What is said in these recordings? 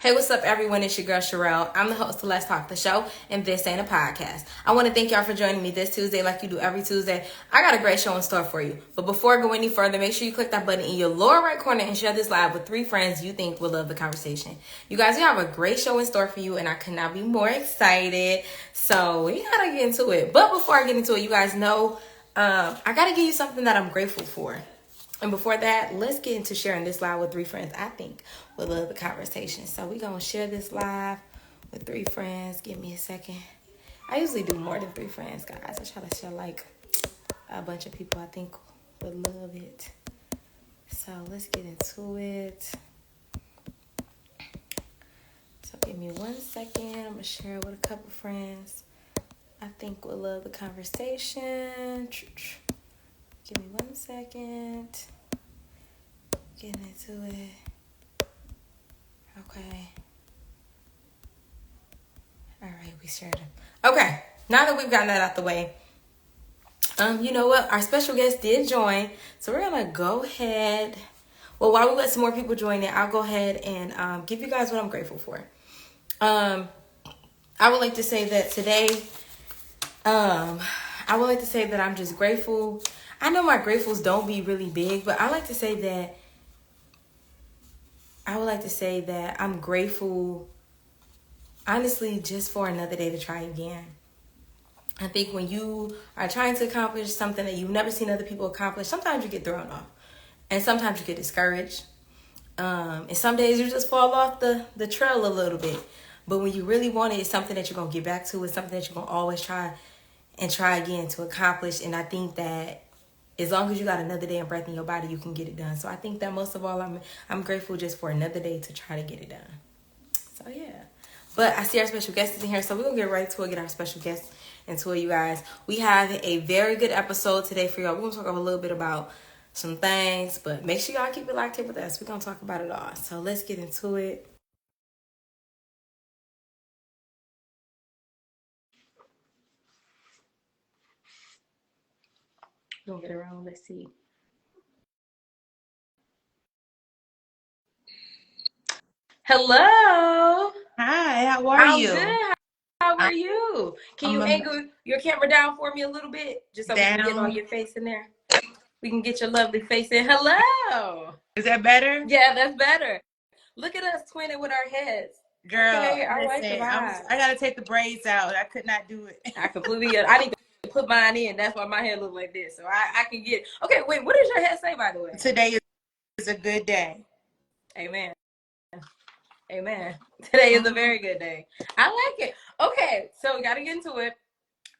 Hey, what's up, everyone? It's your girl, Sherelle. I'm the host of Let's Talk the Show, and this ain't a podcast. I want to thank y'all for joining me this Tuesday like you do every Tuesday. I got a great show in store for you. But before I go any further, make sure you click that button in your lower right corner and share this live with 3 friends you think will love the conversation. You guys, we have a great show in store for you, and I could not be more excited. So we got to get into it. But before I get into it, you guys know I got to give you something that I'm grateful for. And before that, let's get into sharing this live with 3 friends I think will love the conversation. So we're going to share this live with 3 friends. Give me a second. I usually do more than 3 friends, guys. I try to share like a bunch of people I think would love it. So let's get into it. So give me 1 second. I'm going to share it with a couple friends I think will love the conversation. Give me 1 second. Getting into it. Okay. All right, we shared them. Okay, now that we've gotten that out the way, you know what? Our special guest did join, so we're gonna go ahead. Well, while we let some more people join in, I'll go ahead and give you guys what I'm grateful for. I would like to say that today, I would like to say that I'm just grateful. I know my gratefuls don't be really big, but I would like to say that I'm grateful, honestly, just for another day to try again. I think when you are trying to accomplish something that you've never seen other people accomplish, sometimes you get thrown off. And sometimes you get discouraged. And some days you just fall off the trail a little bit. But when you really want it, it's something that you're going to get back to. It's something that you're going to always try again to accomplish. And I think that as long as you got another day and breath in your body, you can get it done. So I think that most of all, I'm grateful just for another day to try to get it done. So yeah. But I see our special guest is in here, so we're going to get right to it, get our special guest into it, you guys. We have a very good episode today for y'all. We're going to talk a little bit about some things, but make sure y'all keep it locked in with us. We're going to talk about it all. So let's get into it. We're going to get around. Let's see. Hello. Hi, how are I'm you? good. How are you? Can you angle your camera down for me a little bit? Just so we can get all your face in there. We can get your lovely face in. Hello. Is that better? Yeah, that's better. Look at us twinning with our heads. Girl, okay, I like the listen, vibe. I gotta take the braids out. I could not do it. I need to put mine in. That's why my hair looks like this. So I can get. Okay, wait, what does your head say, by the way? Today is a good day. Amen. Amen. Today is a very good day. I like it. Okay, so we got to get into it.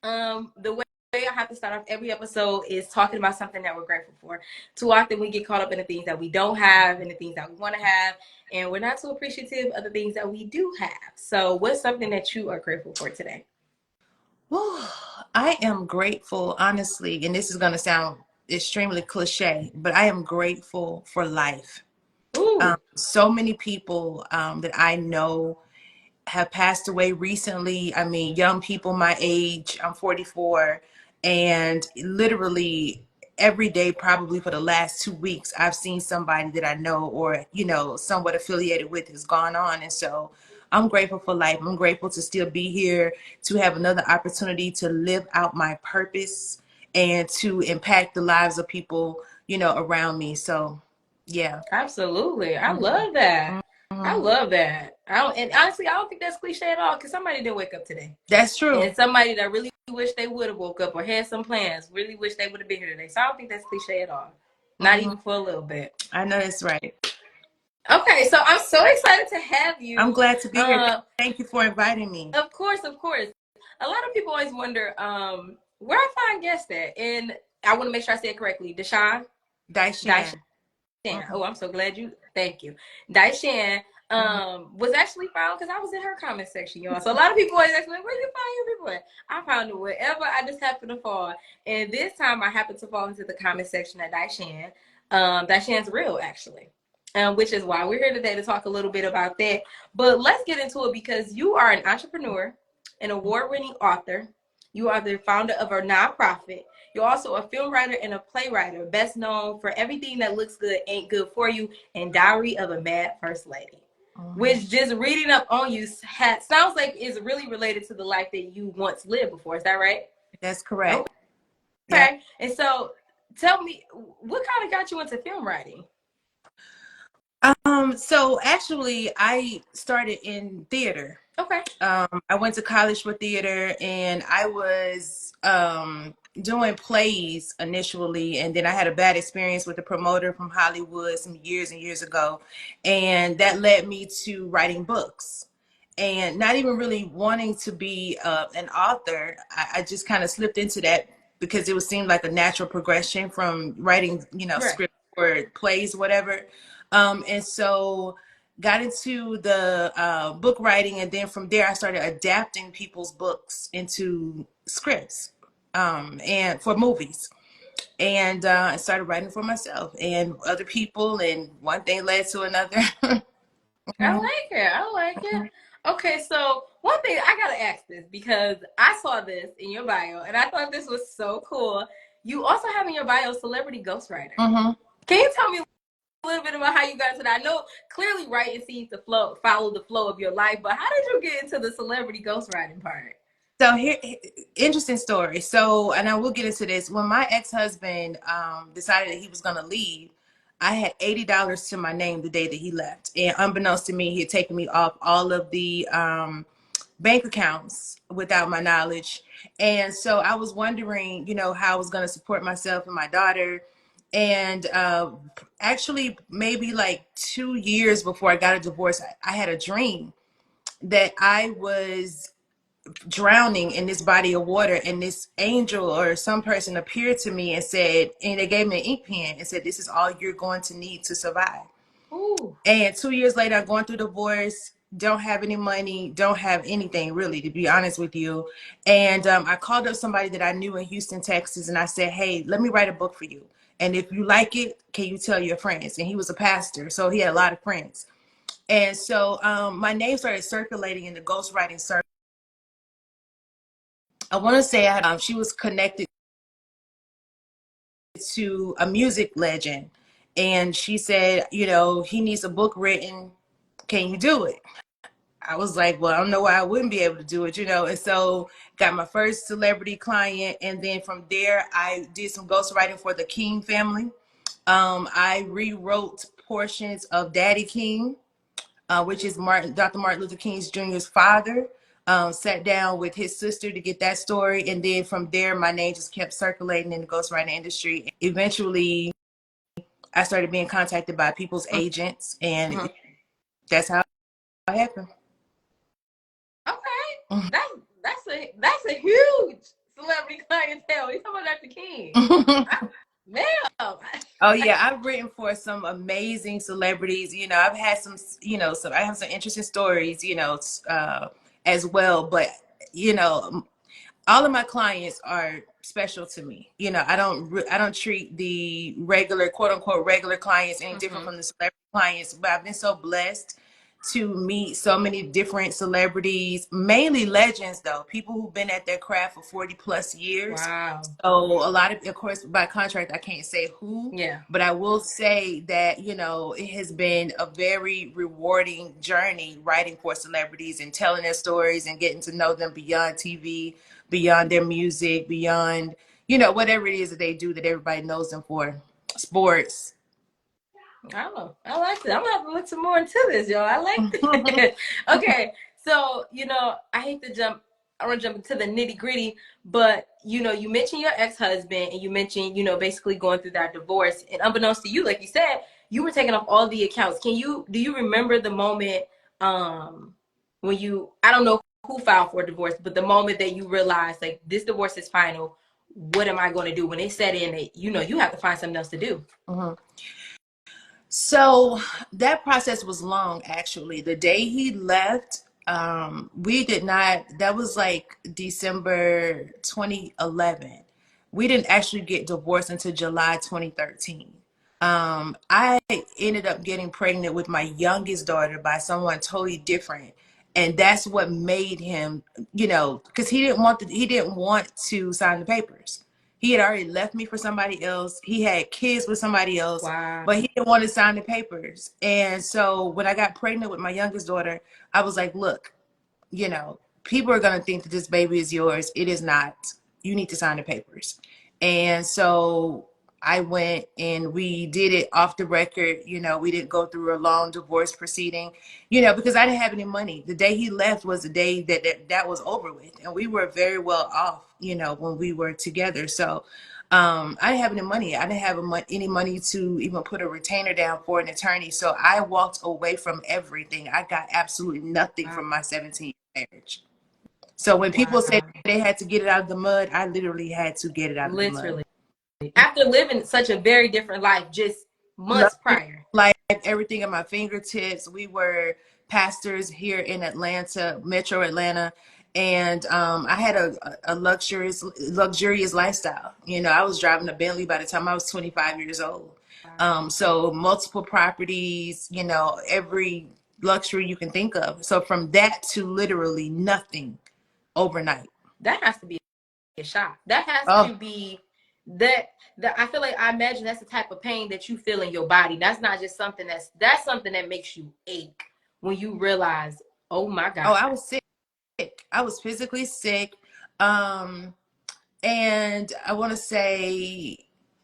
The way I have to start off every episode is talking about something that we're grateful for. Too often we get caught up in the things that we don't have and the things that we want to have, and we're not so appreciative of the things that we do have. So what's something that you are grateful for today? I am grateful, honestly, and this is going to sound extremely cliche, but I am grateful for life. So many people that I know have passed away recently. I mean, young people my age, I'm 44, and literally every day, probably for the last 2 weeks, I've seen somebody that I know or, somewhat affiliated with has gone on. And so I'm grateful for life. I'm grateful to still be here, to have another opportunity to live out my purpose and to impact the lives of people, around me. So, yeah. Absolutely. I love that. I love that. And honestly, I don't think that's cliche at all because somebody didn't wake up today. That's true. And somebody that really wish they would have woke up or had some plans, really wish they would have been here today. So I don't think that's cliche at all. Not even for a little bit. I know that's right. Okay, so I'm so excited to have you. I'm glad to be here. Thank you for inviting me. Of course, of course. A lot of people always wonder where I find guests at. And I want to make sure I say it correctly. DiShan. Oh, I'm so glad you. Thank you. DiShan was actually found because I was in her comment section, y'all. So a lot of people always ask me, where you find your people at? I found it wherever I just happened to fall. And this time I happened to fall into the comment section at DiShan. DiShan's real, actually. Which is why we're here today to talk a little bit about that. But let's get into it because you are an entrepreneur, an award-winning author. You are the founder of a nonprofit. You're also a film writer and a playwright, best known for Everything That Looks Good Ain't Good For You and Diary of a Mad First Lady. Mhm. which just reading up on you sounds like is really related to the life that you once lived before. Is that right? That's correct. Yeah. Okay. And so tell me, what kind of got you into film writing? So actually I started in theater. Okay. I went to college for theater, and I was doing plays initially, and then I had a bad experience with a promoter from Hollywood some years and years ago, and that led me to writing books. And not even really wanting to be an author, I just kind of slipped into that because it would seem like a natural progression from writing, Right. script or plays, whatever. And so got into the book writing, and then from there I started adapting people's books into scripts, and for movies, and I started writing for myself and other people, and one thing led to another. I Mhm, like it. I like it. mhm, Okay, so one thing I gotta ask this because I saw this in your bio and I thought this was so cool. You also have in your bio celebrity ghostwriter. mhm. Can you tell me a little bit about how you got into that? I know clearly writing seems to follow the flow of your life, but how did you get into the celebrity ghostwriting part? So here, interesting story. So, and I will get into this. When my ex-husband decided that he was going to leave, I had $80 to my name the day that he left, and unbeknownst to me, he had taken me off all of the bank accounts without my knowledge. And so I was wondering, how I was going to support myself and my daughter. And actually, maybe like 2 years before I got a divorce, I had a dream that I was drowning in this body of water, and this angel or some person appeared to me and said, and they gave me an ink pen and said, this is all you're going to need to survive. Ooh. And 2 years later, I'm going through divorce, don't have any money, don't have anything really, to be honest with you. And I called up somebody that I knew in Houston, Texas, and I said, hey, let me write a book for you, and if you like it, can you tell your friends? And he was a pastor, so he had a lot of friends. And so my name started circulating in the ghostwriting circle. I want to say she was connected to a music legend, and she said, he needs a book written. Can you do it? I was like, well, I don't know why I wouldn't be able to do it, And so got my first celebrity client, and then from there, I did some ghostwriting for the King family. I rewrote portions of Daddy King, which is Dr. Martin Luther King Jr.'s father. Sat down with his sister to get that story, and then from there, my name just kept circulating in the ghostwriting industry. Eventually, I started being contacted by people's agents, and Mhm. that's how it happened. Okay. That's that's a huge celebrity clientele. You talking about Dr. King? Man. Oh yeah, I've written for some amazing celebrities. I've had some, I have some interesting stories, as well. But you know, all of my clients are special to me. I don't treat the regular, quote unquote, regular clients any different Mhm. from the celebrity clients. But I've been so blessed to meet so many different celebrities, mainly legends though, people who've been at their craft for 40 plus years. Wow. So a lot of course, by contract, I can't say who, Yeah. but I will say that, it has been a very rewarding journey writing for celebrities and telling their stories and getting to know them beyond TV, beyond their music, beyond, whatever it is that they do that everybody knows them for. Sports. I don't know. I like it. I'm gonna have to look some more into this, y'all. I like it. Okay, so I hate to jump. I want to jump into the nitty gritty, but you mentioned your ex husband, and you mentioned basically going through that divorce, and unbeknownst to you, like you said, you were taking off all the accounts. Do you remember the moment when I don't know who filed for divorce, but the moment that you realized like this divorce is final? What am I going to do when it set in that you have to find something else to do? Mhm. So that process was long, actually. The day he left, we did not, that was like December 2011. We didn't actually get divorced until July 2013. I ended up getting pregnant with my youngest daughter by someone totally different. And that's what made him, because he didn't want to sign the papers. He had already left me for somebody else. He had kids with somebody else, Wow. but he didn't want to sign the papers. And so when I got pregnant with my youngest daughter, I was like, look, you know, people are going to think that this baby is yours. It is not. You need to sign the papers. And so I went and we did it off the record. You know, we didn't go through a long divorce proceeding, you know, because I didn't have any money. The day he left was the day that was over with. And we were very well off, you know, when we were together. So I didn't have any money. I didn't have any money to even put a retainer down for an attorney. So I walked away from everything. I got absolutely nothing Wow. from my 17-year marriage. So when people say Wow. they had to get it out of the mud, I literally had to get it out of the mud. Literally. After living such a very different life just months Luxury prior. life, everything at my fingertips. We were pastors here in Atlanta, Metro Atlanta, and I had a luxurious lifestyle. You know, I was driving a Bentley by the time I was 25 years old. So multiple properties, you know, every luxury you can think of. So from that to literally nothing overnight. That has to be a shock. That has Oh, to be that I feel like I imagine that's the type of pain that you feel in your body. That's not just something that's something that makes you ache when you realize, oh my oh, God. I was sick. I was physically sick. Um, And I want to say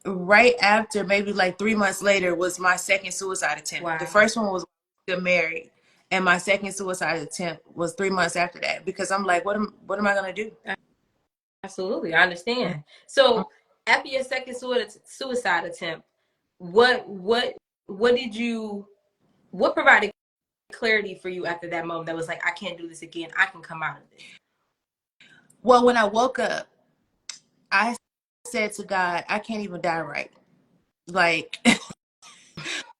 right after, maybe like 3 months later, was my second suicide attempt. The Wow. first one was still married, and my second suicide attempt was 3 months after that because I'm like, what am I gonna do? Absolutely. I understand. So after your second suicide attempt, what did you what provided clarity for you after that moment that was like, I can't do this again. I can come out of this. Well, when I woke up, I said to God, I can't even die right. Like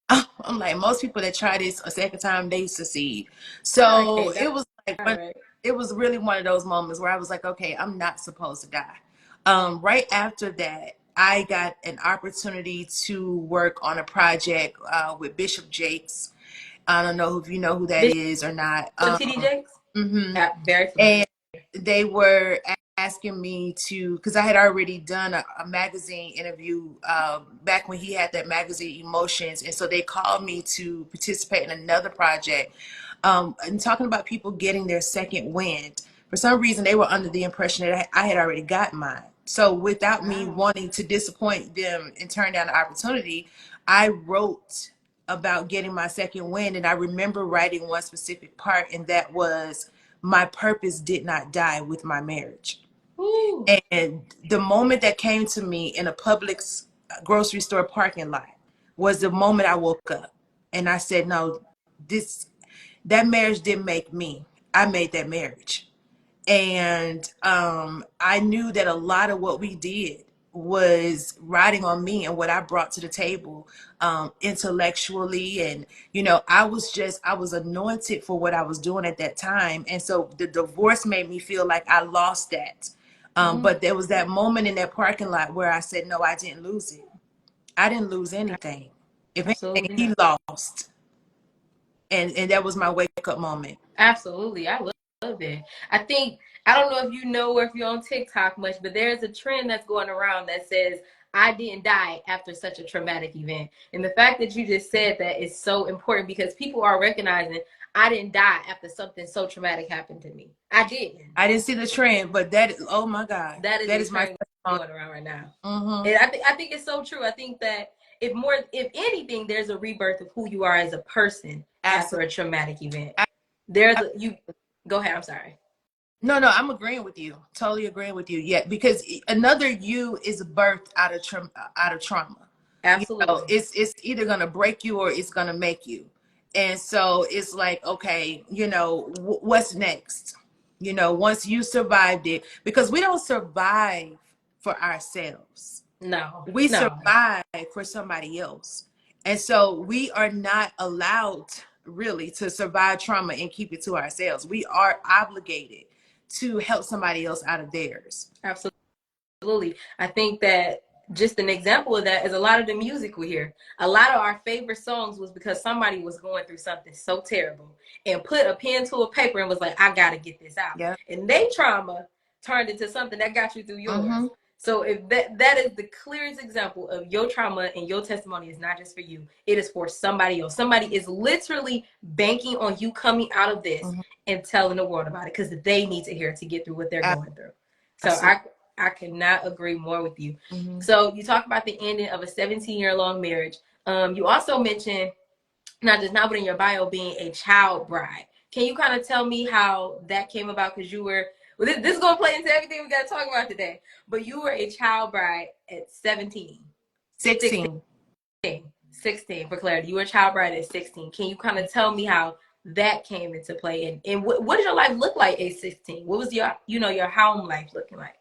I'm like, most people that try this a second time, they succeed. I So can't die it was like right. it was really one of those moments where I was like, okay, I'm not supposed to die. Right after that, I got an opportunity to work on a project with Bishop Jakes. I don't know if you know who that is or not. Bishop TD Jakes? Mhm. Very familiar. And they were asking me to, because I had already done a magazine interview back when he had that magazine Emotions, and so they called me to participate in another project and talking about people getting their second wind. For some reason, they were under the impression that I had already got mine. So without me Wow. wanting to disappoint them and turn down the opportunity, I wrote about getting my second wind, and I remember writing one specific part, and that was, my purpose did not die with my marriage. Ooh. And the moment that came to me in a Publix grocery store parking lot was the moment I woke up and I said, no, this that marriage didn't make me. I made that marriage. And I knew that a lot of what we did was riding on me and what I brought to the table intellectually. And, you know, I was anointed for what I was doing at that time. And so the divorce made me feel like I lost that. Mm, But there was that moment in that parking lot where I said, no, I didn't lose it. I didn't lose anything. If anything, absolutely he not. lost. And that was my wake up moment. Absolutely. I love it. I think, I don't know if you know or if you're on TikTok much, but there's a trend that's going around that says, I didn't die after such a traumatic event. And the fact that you just said that is so important because people are recognizing I didn't die after something so traumatic happened to me. I didn't. I didn't see the trend, but that is, oh my God, That is that a is my trend testimony. going around right now. Mm-hmm. And I think it's so true. I think that if anything, there's a rebirth of who you are as a person after Absolutely. a traumatic event. There's a you go ahead, I'm sorry. No, no, I'm agreeing with you. Totally agreeing with you. Yeah, because another you is birthed out of trauma. You know, Absolutely. it's either gonna break you or it's gonna make you. And so it's like, okay, you know, what's next? You know, once you survived it, because we don't survive for ourselves. No, We no, survive for somebody else. And so we are not allowed really to survive trauma and keep it to ourselves. We are obligated to help somebody else out of theirs. absolutely. I think that just an example of that is a lot of the music we hear. A lot of our favorite songs was because somebody was going through something so terrible and put a pen to a paper and was like, I got to get this out. Yeah. And they trauma turned into something that got you through yours. Mm-hmm. So if that is the clearest example of your trauma, and your testimony is not just for you, it is for somebody else. Somebody is literally banking on you coming out of this and telling the world about it, because they need to hear it to get through what they're going through. So I cannot agree more with you. So you talk about the ending of a 17-year-long marriage. You also mentioned, not just not but in your bio, being a child bride. Can you kind of tell me how that came about? Because you were, well, this is going to play into everything we got to talk about today. But you were a child bride at 17. 16. 16, for clarity. You were a child bride at 16. Can you kind of tell me how that came into play? And what did your life look like at 16? What was your, your home life looking like?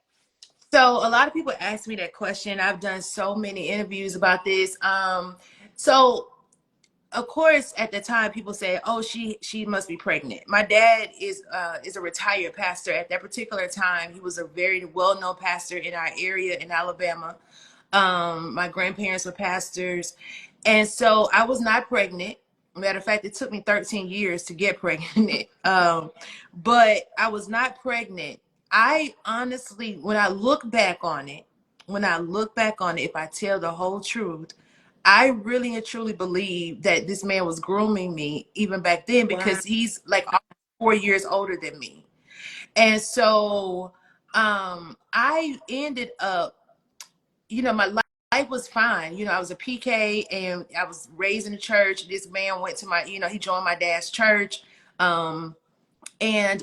So a lot of people ask me that question. I've done so many interviews about this. So of course, at the time, people say, "Oh, she must be pregnant." My dad is a retired pastor. At that particular time, he was a very well-known pastor in our area in Alabama. My grandparents were pastors, and so I was not pregnant. Matter of fact, it took me 13 years to get pregnant, but I was not pregnant. I honestly, when I look back on it, if I tell the whole truth, I really and truly believe that this man was grooming me even back then, because he's like 4 years older than me. And so I ended up, my life was fine. I was a PK and I was raised in the church. This man went to my, he joined my dad's church. And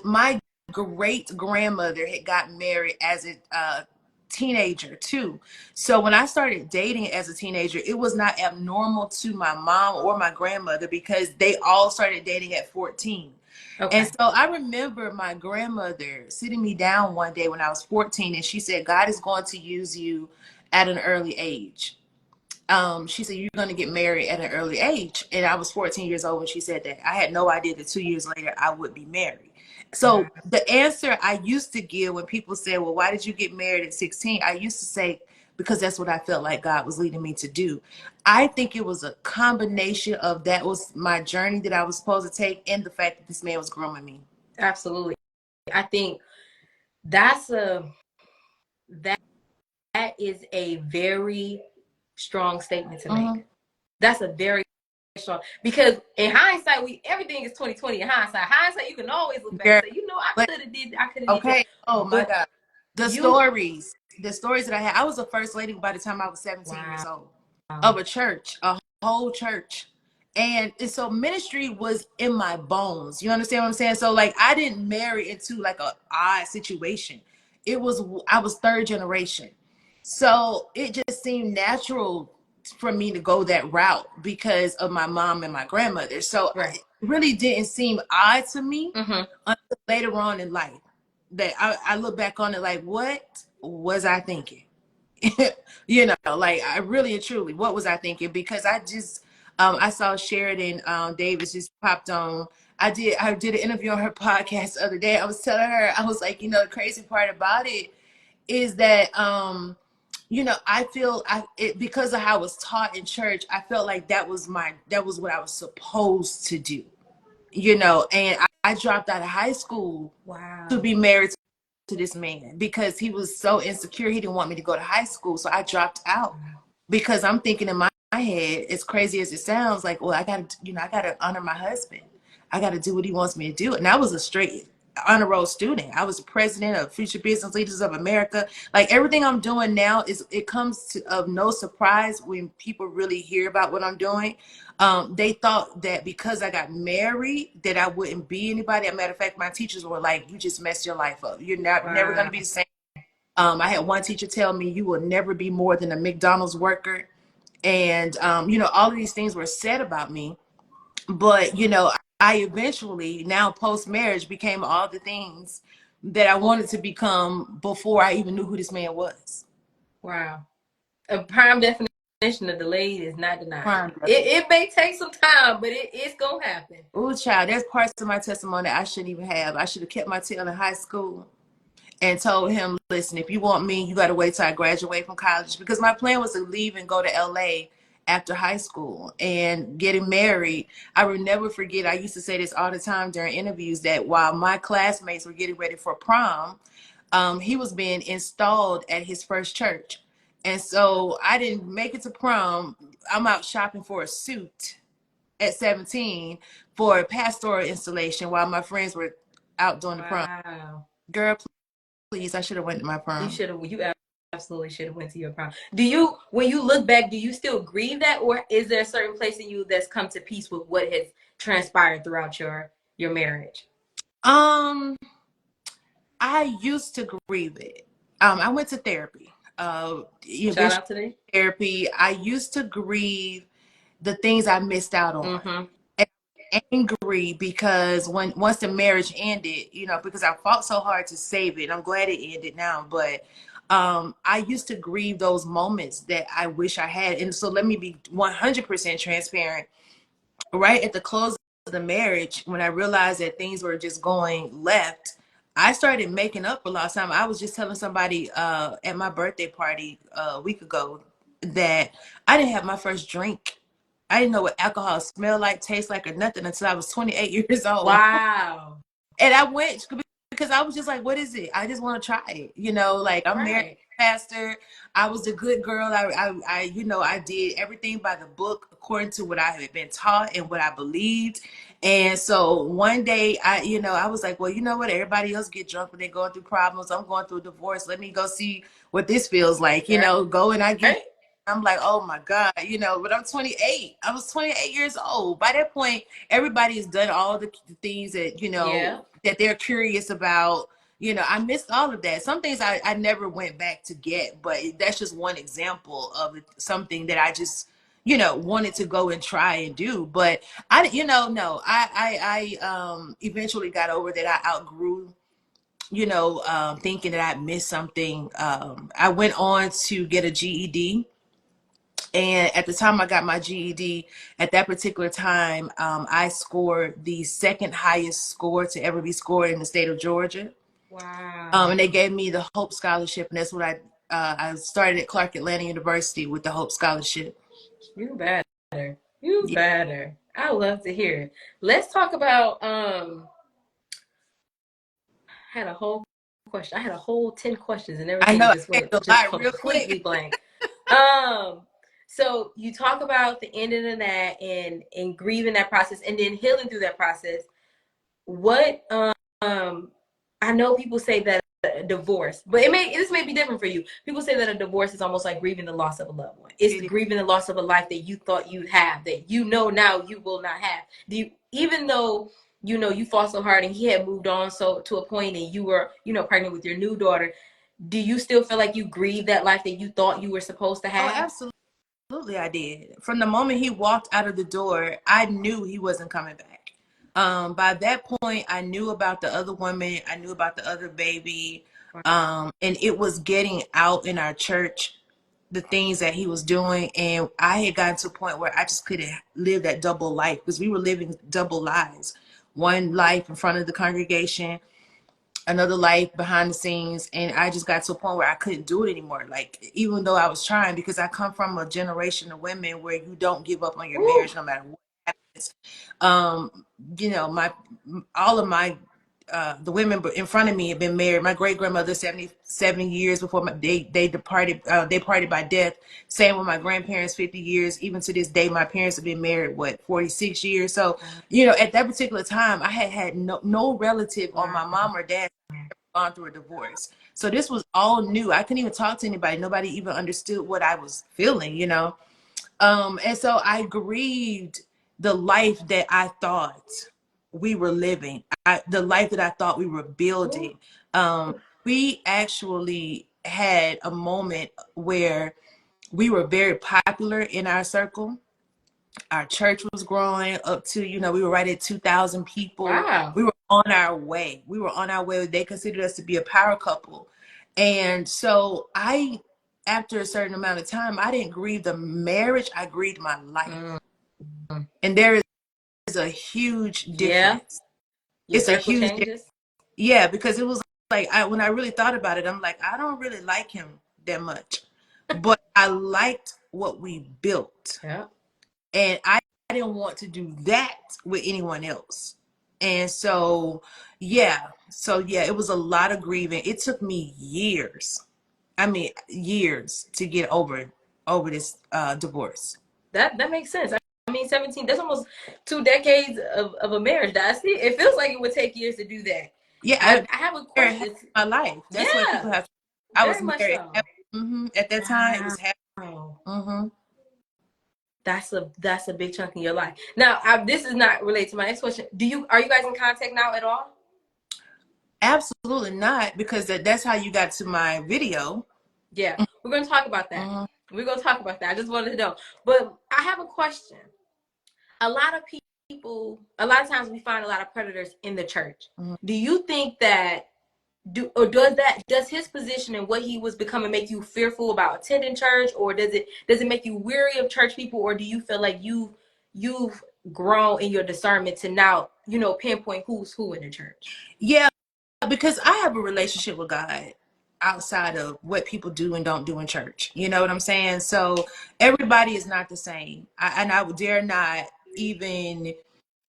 my great grandmother had gotten married as a teenager too. So when I started dating as a teenager, it was not abnormal to my mom or my grandmother, because they all started dating at 14. Okay. And so I remember my grandmother sitting me down one day when I was 14, and she said, "God is going to use you at an early age." She said, "You're going to get married at an early age." And I was 14 years old when she said that. I had no idea that 2 years later I would be married. So the answer I used to give when people say, "Well, why did you get married at 16?" I used to say, because that's what I felt like God was leading me to do. I think it was a combination of that was my journey that I was supposed to take, and the fact that this man was grooming me. Absolutely. I think that is a very strong statement to make. That's a very strong, because in hindsight, everything is 2020 in hindsight. Hindsight, you can always look back and say, I could have did okay. Oh my God. The stories that I had. I was the first lady by the time I was 17 years old of a church, a whole church. And so ministry was in my bones. You understand what I'm saying? So like, I didn't marry into like a odd situation. I was third generation. So it just seemed natural for me to go that route because of my mom and my grandmother. So it really didn't seem odd to me until later on in life that I look back on it like, what was I thinking? Like I really and truly, what was I thinking? Because I just, I saw Sheridan Davis just popped on. I did an interview on her podcast the other day. I was telling her, I was like, the crazy part about it is that, I feel because of how I was taught in church, I felt like that was what I was supposed to do, and I dropped out of high school to be married to this man because he was so insecure. He didn't want me to go to high school. So I dropped out because I'm thinking in my head, as crazy as it sounds, like, well, I gotta honor my husband. I gotta do what he wants me to do. And I was a straight honor roll student. I was the president of Future Business Leaders of America. Like everything I'm doing now it comes of no surprise when people really hear about what I'm doing. They thought that because I got married that I wouldn't be anybody. As a matter of fact, my teachers were like, "You just messed your life up. You're never going to be the same." I had one teacher tell me, "You will never be more than a McDonald's worker." And, all of these things were said about me. But, I eventually, now post-marriage, became all the things that I wanted to become before I even knew who this man was. Wow. A prime definition of delayed is not denied. It may take some time, but it's going to happen. Ooh, child, there's parts of my testimony I shouldn't even have. I should have kept my tail in high school and told him, "Listen, if you want me, you got to wait till I graduate from college," because my plan was to leave and go to LA after high school and getting married. I will never forget, I used to say this all the time during interviews, that while my classmates were getting ready for prom, he was being installed at his first church. And so I didn't make it to prom. I'm out shopping for a suit at 17 for a pastoral installation while my friends were out doing the prom. Wow. Girl, please, I should have went to my You prom. should have. You absolutely should have went to your prom. Do you, when you look back, do you still grieve that, or is there a certain place in you that's come to peace with what has transpired throughout your marriage? Um, I used to grieve it. I went to therapy. Shout Eventually out to them. therapy. I used to grieve the things I missed out on. Mm-hmm. And angry because once the marriage ended, because I fought so hard to save it. I'm glad it ended now, but I used to grieve those moments that I wish I had. And so let me be 100% transparent. Right at the close of the marriage, when I realized that things were just going left, I started making up a lot of time. I was just telling somebody at my birthday party a week ago that I didn't have my first drink. I didn't know what alcohol smelled like, tastes like, or nothing until I was 28 years old. Wow. And I went because I was just like, what is it? I just want to try it. Like I'm married Right. pastor. I was a good girl. I did everything by the book according to what I had been taught and what I believed. And so one day I was like, well, you know what? Everybody else get drunk when they're going through problems. I'm going through a divorce. Let me go see what this feels like, Right. go and I get, Right. I'm like, oh my God, but I'm 28. I was 28 years old. By that point, everybody has done all the things that, Yeah. that they're curious about. I missed all of that. Some things I never went back to get, but that's just one example of something that I just, wanted to go and try and do. But no, I eventually got over that. I outgrew, thinking that I missed something. I went on to get a GED. And at the time I got my GED, at that particular time, I scored the second highest score to ever be scored in the state of Georgia. Wow. And they gave me the Hope Scholarship, and that's what I started at Clark Atlanta University with the Hope Scholarship. You better. You Yeah. better. I love to hear it. Let's talk about I had a whole question. I had a whole 10 questions and I everything know just I went a just lot real completely quick. blank. Um so you talk about the ending of that and grieving that process and then healing through that process. What I know people say that a divorce, but this may be different for you. People say that a divorce is almost like grieving the loss of a loved one. It's It is. grieving the loss of a life that you thought you'd have, that now you will not have. Even though you fought so hard and he had moved on so to a point and you were pregnant with your new daughter, do you still feel like you grieve that life that you thought you were supposed to Oh, have? absolutely, I did. From the moment he walked out of the door, I knew he wasn't coming back. By that point, I knew about the other woman. I knew about the other baby. And it was getting out in our church, the things that he was doing. And I had gotten to a point where I just couldn't live that double life because we were living double lives. One life in front of the congregation, another life behind the scenes, and I just got to a point where I couldn't do it anymore. Like, even though I was trying, because I come from a generation of women where you don't give up on your Woo. marriage no matter what happens. My all of my the women in front of me have been married. My great grandmother 77 years before they departed. They parted by death. Same with my grandparents, 50 years. Even to this day, my parents have been married 46 years. So at that particular time, I had no relative on Wow. my mom or dad gone through a divorce. So this was all new. I couldn't even talk to anybody. Nobody even understood what I was feeling. And so I grieved the life that I thought we were living, the life that I thought we were Woo. building. We actually had a moment where we were very popular in our circle. Our church was growing up to, we were right at 2,000 people. Wow. We were on our way. We were on our way. They considered us to be a power couple. And so after a certain amount of time, I didn't grieve the marriage. I grieved my life. Mm. And there is a huge Yeah. difference. Your It's a circle huge difference. changes. Yeah, because it was like, when I really thought about it, I'm like, I don't really like him that much, but I liked what we built. Yeah. And I didn't want to do that with anyone else. And so yeah, it was a lot of grieving. It took me years. I mean, years to get over this divorce. That makes sense. I mean, 17, that's almost 2 decades of a marriage. That's it. It feels like it would take years to do that. Yeah, I have a married half question. my life. That's what people Yeah, have. I was very much married. so. At that time, it was half. Wow. Mm-hmm. That's a big chunk in your life. Now, this is not related to my next question. Are you guys in contact now at all? Absolutely not, because that's how you got to my video. Yeah, we're going to talk about that. Mm-hmm. We're going to talk about that. I just wanted to know. But I have a question. A lot of people, a lot of times we find a lot of predators in the church. Mm-hmm. Do you think that does his position and what he was becoming make you fearful about attending church, or does it make you weary of church people, or do you feel like you've grown in your discernment to now pinpoint who's who in the church? Yeah, because I have a relationship with God outside of what people do and don't do in church. You know what I'm saying? So everybody is not the same. And I would dare not even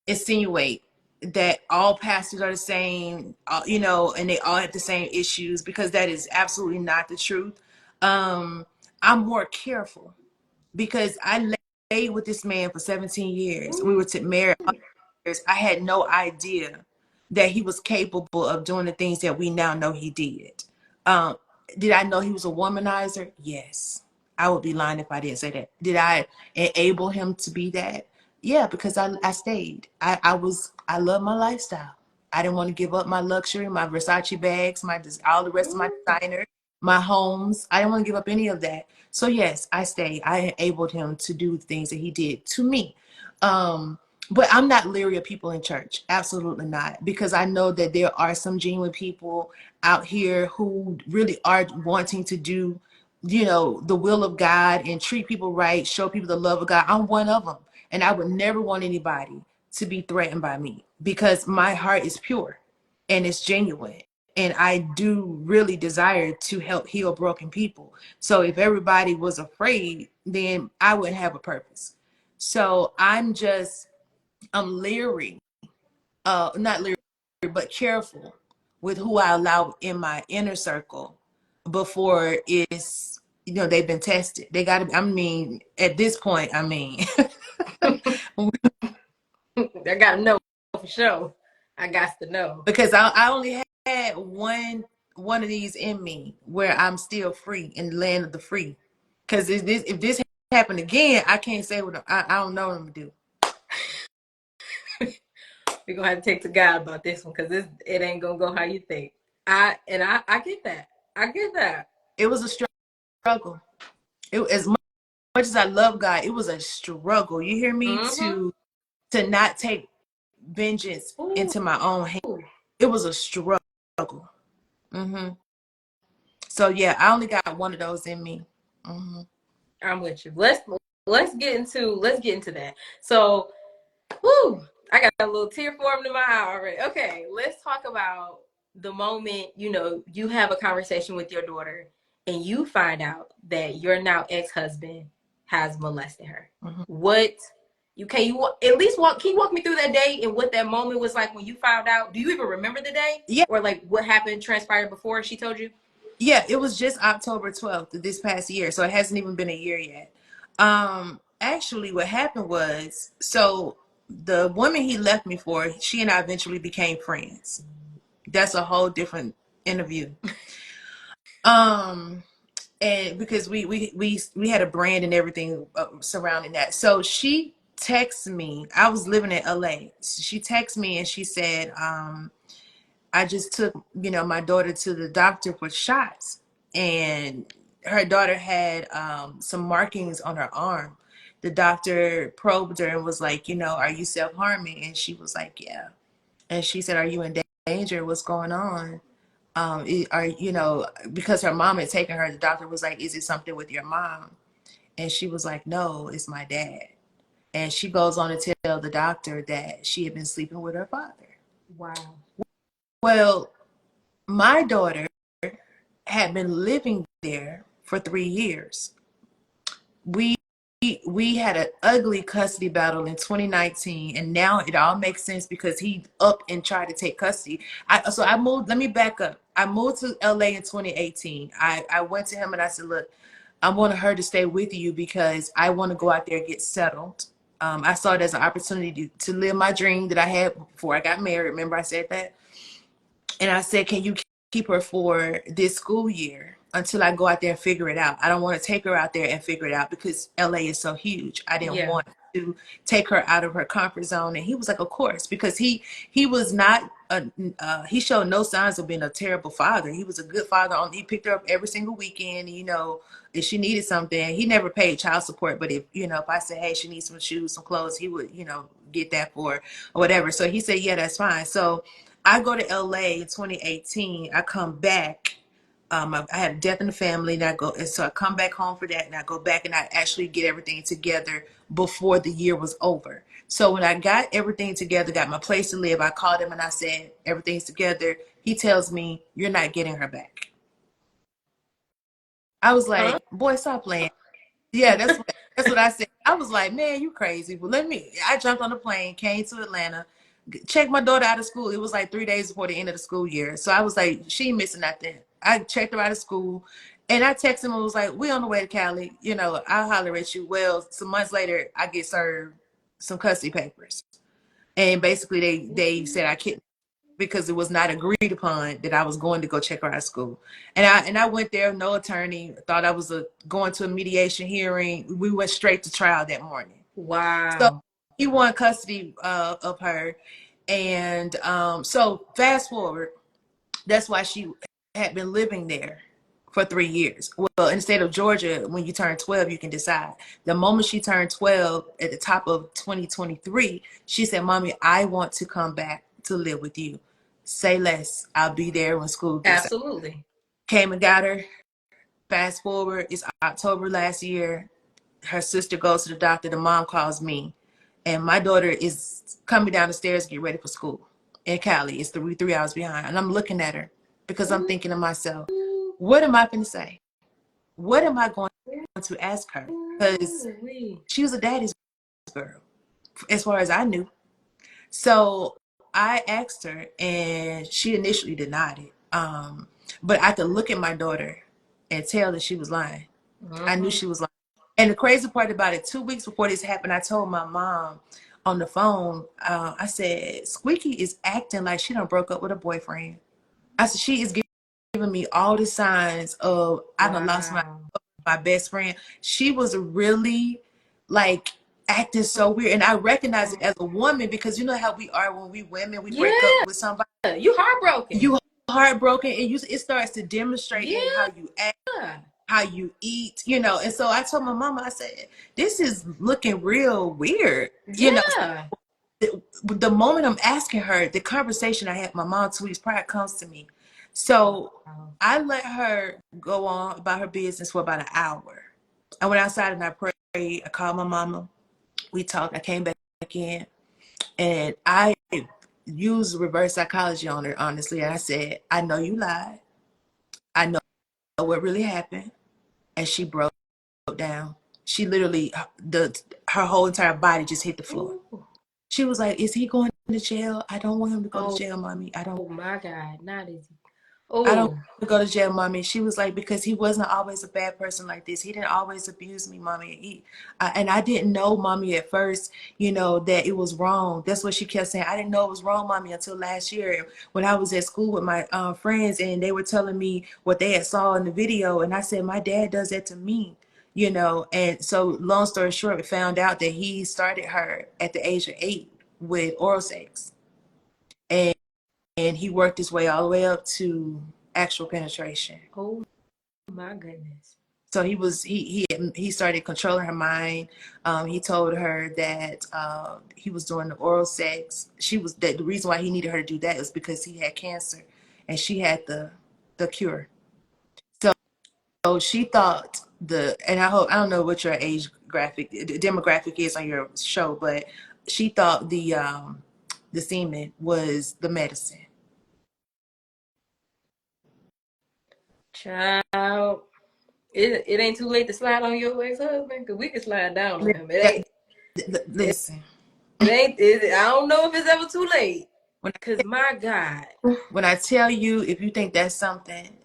insinuate that all pastors are the same, and they all have the same issues, because that is absolutely not the truth. I'm more careful because I stayed with this man for 17 years. We were married. I had no idea that he was capable of doing the things that we now know he did. Um, did I know he was a womanizer? Yes. I would be lying if I didn't say that. Did I enable him to be that? Yeah, because I stayed. I love my lifestyle. I didn't want to give up my luxury, my Versace bags, all the rest of my designer, my homes. I didn't want to give up any of that. So yes, I stayed. I enabled him to do the things that he did to me. But I'm not leery of people in church. Absolutely not. Because I know that there are some genuine people out here who really are wanting to do, the will of God and treat people right, show people the love of God. I'm one of them. And I would never want anybody to be threatened by me, because my heart is pure and it's genuine. And I do really desire to help heal broken people. So if everybody was afraid, then I wouldn't have a purpose. So I'm leery, not leery, but careful with who I allow in my inner circle before they've been tested. They got to, I mean, at this point, I mean, I gotta know for sure. I got to know. because I only had one of these in me where I'm still free in the land of the free. Because if this happened again, I can't say what I don't know what I'm gonna do. We're gonna have to take to God about this one, because it ain't gonna go how you think. I get that. I get that. It was a struggle. As much as I love God, it was a struggle. You hear me? Mm-hmm. To not take vengeance into my own hand. It was a struggle. Mm-hmm. So yeah, I only got one of those in me. Mm-hmm. I'm with you. Let's get into that. So, whoo, I got a little tear formed in my eye already. Okay, let's talk about the moment, you have a conversation with your daughter and you find out that your now ex-husband has molested her. Mm-hmm. What can you walk me through that day and what that moment was like when you found out? Do you even remember the day? Yeah. Or like what happened transpired before she told you? Yeah, it was just October 12th of this past year, so it hasn't even been a year yet. Actually, what happened was, so the woman he left me for, she and I eventually became friends. That's a whole different interview. And because we had a brand and everything surrounding that. So she texted me. I was living in LA. She texted me and she said, I just took, my daughter to the doctor for shots, and her daughter had some markings on her arm. The doctor probed her and was like, are you self-harming? And she was like, yeah. And she said, are you in danger? What's going on? Because her mom had taken her, the doctor was like, is it something with your mom? And she was like, no, it's my dad. And she goes on to tell the doctor that she had been sleeping with her father. Wow. Well, my daughter had been living there for 3 years. We we had an ugly custody battle in 2019, and now it all makes sense because he up and tried to take custody. So I moved. Let me back up. I moved to LA in 2018. I went to him and I said, look, I wanted her to stay with you because I want to go out there and get settled. I saw it as an opportunity to live my dream that I had before I got married. Remember I said that? And I said, can you keep her for this school year until I go out there and figure it out? I don't want to take her out there and figure it out because LA is so huge. I didn't want to take her out of her comfort zone. And he was like, of course, because he was not, he showed no signs of being a terrible father. He was a good father. He picked her up every single weekend, you know, if she needed something. He never paid child support, but if, you know, if I said, hey, she needs some shoes, some clothes, he would, you know, get that for her or whatever. So he said, yeah, that's fine. So I go to LA in 2018. I come back. I had a death in the family, and so I come back home for that, and I go back and I actually get everything together before the year was over. So when I got everything together, got my place to live, I called him and I said, everything's together. He tells me, you're not getting her back. I was like, boy, stop playing. Yeah, that's what I said. I was like, man, you crazy. But I jumped on the plane, came to Atlanta, checked my daughter out of school. It was like 3 days before the end of the school year. So I was like, she ain't missing nothing. I checked her out of school and I texted him and was like, we on the way to Cali. You know, I'll holler at you. Well, some months later, I get served some custody papers. And basically they said I couldn't because it was not agreed upon that I was going to go check her out of school. And I went there, no attorney, thought I was going to a mediation hearing. We went straight to trial that morning. Wow. So he won custody of her. And so fast forward, that's why she had been living there for 3 years. Well, in the state of Georgia, when you turn 12, you can decide. The moment she turned 12 at the top of 2023, she said, Mommy, I want to come back to live with you. Say less. I'll be there when school gets out. Absolutely. Came and got her. Fast forward, it's October last year. Her sister goes to the doctor. The mom calls me. And my daughter is coming down the stairs to get ready for school in Cali. It's 3 hours behind. And I'm looking at her because I'm thinking to myself, what am I going to say? What am I going to ask her? Because she was a daddy's girl, as far as I knew. So I asked her, and she initially denied it. But I could look at my daughter and tell that she was lying. I knew she was lying. And the crazy part about it, 2 weeks before this happened, I told my mom on the phone, I said, Squeaky is acting like she done broke up with her boyfriend. I said, she is giving me all the signs of I done lost my best friend. She was really like acting so weird. And I recognize it as a woman because you know how we are when we women, we break up with somebody. You heartbroken. You heartbroken, and it starts to demonstrate in how you act, how you eat, you know. And so I told my mama, I said, this is looking real weird. You know, the moment I'm asking her, the conversation I had with my mom 2 weeks prior comes to me. So I let her go on about her business for about an hour. I went outside and I prayed. I called my mama. We talked. I came back in, and I used reverse psychology on her, honestly. And I said, I know you lied. I know what really happened. And she broke down. She literally, her whole entire body just hit the floor. She was like, is he going to jail? I don't want him to go to jail, Mommy. I don't. Oh my God, not easy. I don't want to go to jail, Mommy. She was like, because he wasn't always a bad person like this. He didn't always abuse me, Mommy. And I didn't know, Mommy, at first, you know, that it was wrong. That's what she kept saying. I didn't know it was wrong, Mommy, until last year when I was at school with my friends and they were telling me what they had saw in the video. And I said, my dad does that to me, you know. And so long story short, we found out that he started her at the age of 8 with oral sex. And he worked his way all the way up to actual penetration. Oh my goodness. So he started controlling her mind. He told her that he was doing the oral sex. The reason why he needed her to do that is because he had cancer and she had the cure. So she thought and I don't know what your age demographic is on your show, but she thought the semen was the medicine. Child. It ain't too late to slide on your ex-husband, because we can slide down on him. Listen, I don't know if it's ever too late. when Because, my God, when I tell you, if you think that's something,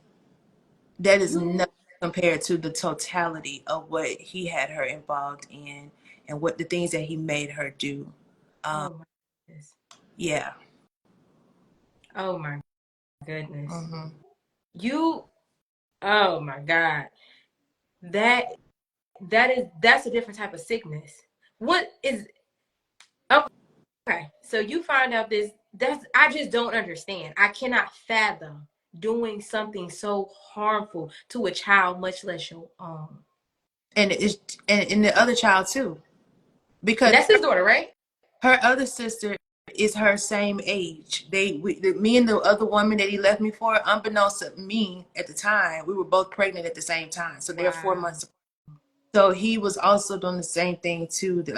that is nothing you, compared to the totality of what he had her involved in and what the things that he made her do. oh my goodness. Yeah. Oh my goodness. Hmm. You, oh my God. That, that's a different type of sickness. What is, okay, so you find out I just don't understand. I cannot fathom doing something so harmful to a child, much less your own. And it's and the other child too, And because that's his daughter, right? her other sister is her same age. Me and the other woman that he left me for, unbeknownst to me at the time, we were both pregnant at the same time. So they're four Wow. months. So he was also doing the same thing to the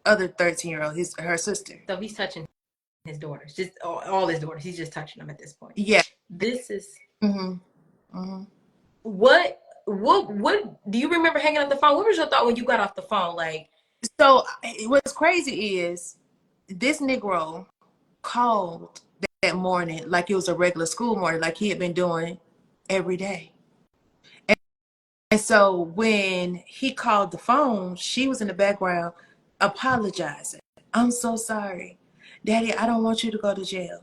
other 13-year-old, her sister. So he's touching his daughters, just all his daughters. He's just touching them at this point. Yeah. This is Hmm. Hmm. what do you remember hanging up the phone? What was your thought when you got off the phone? Like, So what's crazy is this Negro called that morning like it was a regular school morning, like he had been doing every day. And so when he called the phone, she was in the background apologizing. I'm so sorry. Daddy, I don't want you to go to jail.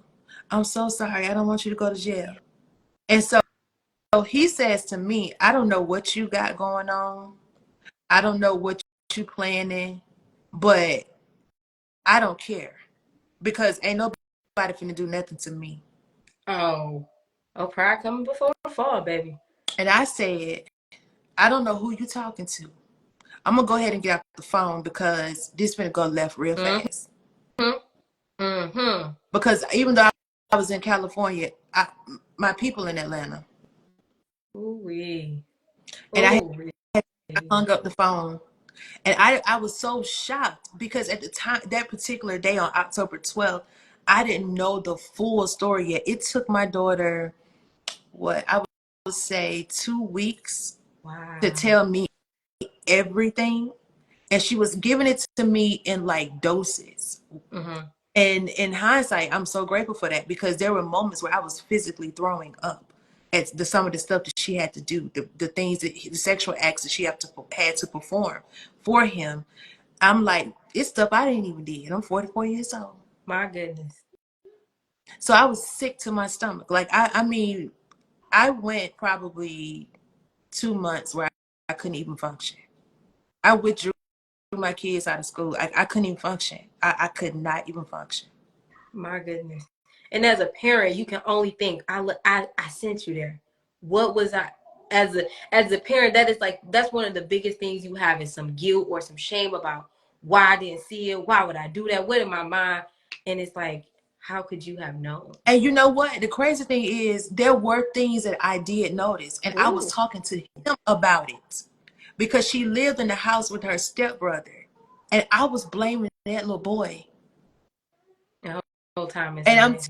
I'm so sorry. I don't want you to go to jail. And so he says to me, I don't know what you got going on. I don't know what you planning, but I don't care because ain't nobody finna do nothing to me. oh, pride coming before the fall, baby. And I said, I don't know who you talking to. I'm gonna go ahead and get off the phone because this finna go left real Mm-hmm. fast. Mm-hmm. Because even though I was in California, my people in Atlanta, Ooh wee. and Ooh wee. I hung up the phone, and I was so shocked because at the time, that particular day on October 12th, I didn't know the full story yet. It took my daughter, what I would say, 2 weeks to Wow. tell me everything, and she was giving it to me in like doses. Mm-hmm. And in hindsight, I'm so grateful for that because there were moments where I was physically throwing up at some of the stuff that she had to do, the things that the sexual acts that she had to perform for him. I'm like, it's stuff I didn't even did. I'm 44 years old. My goodness. So I was sick to my stomach. Like I mean, I went probably 2 months where I couldn't even function. I withdrew my kids out of school. I couldn't even function. I could not even function. My goodness. And as a parent, you can only think, I sent you there. What was I as a parent, that is like that's one of the biggest things you have is some guilt or some shame about why I didn't see it. Why would I do that? What in my mind? And it's like, how could you have known? And you know what? The crazy thing is, there were things that I did notice, and I was Ooh. talking to him about it because she lived in the house with her stepbrother, and I was blaming that little boy. The whole time it's And her I'm daddy.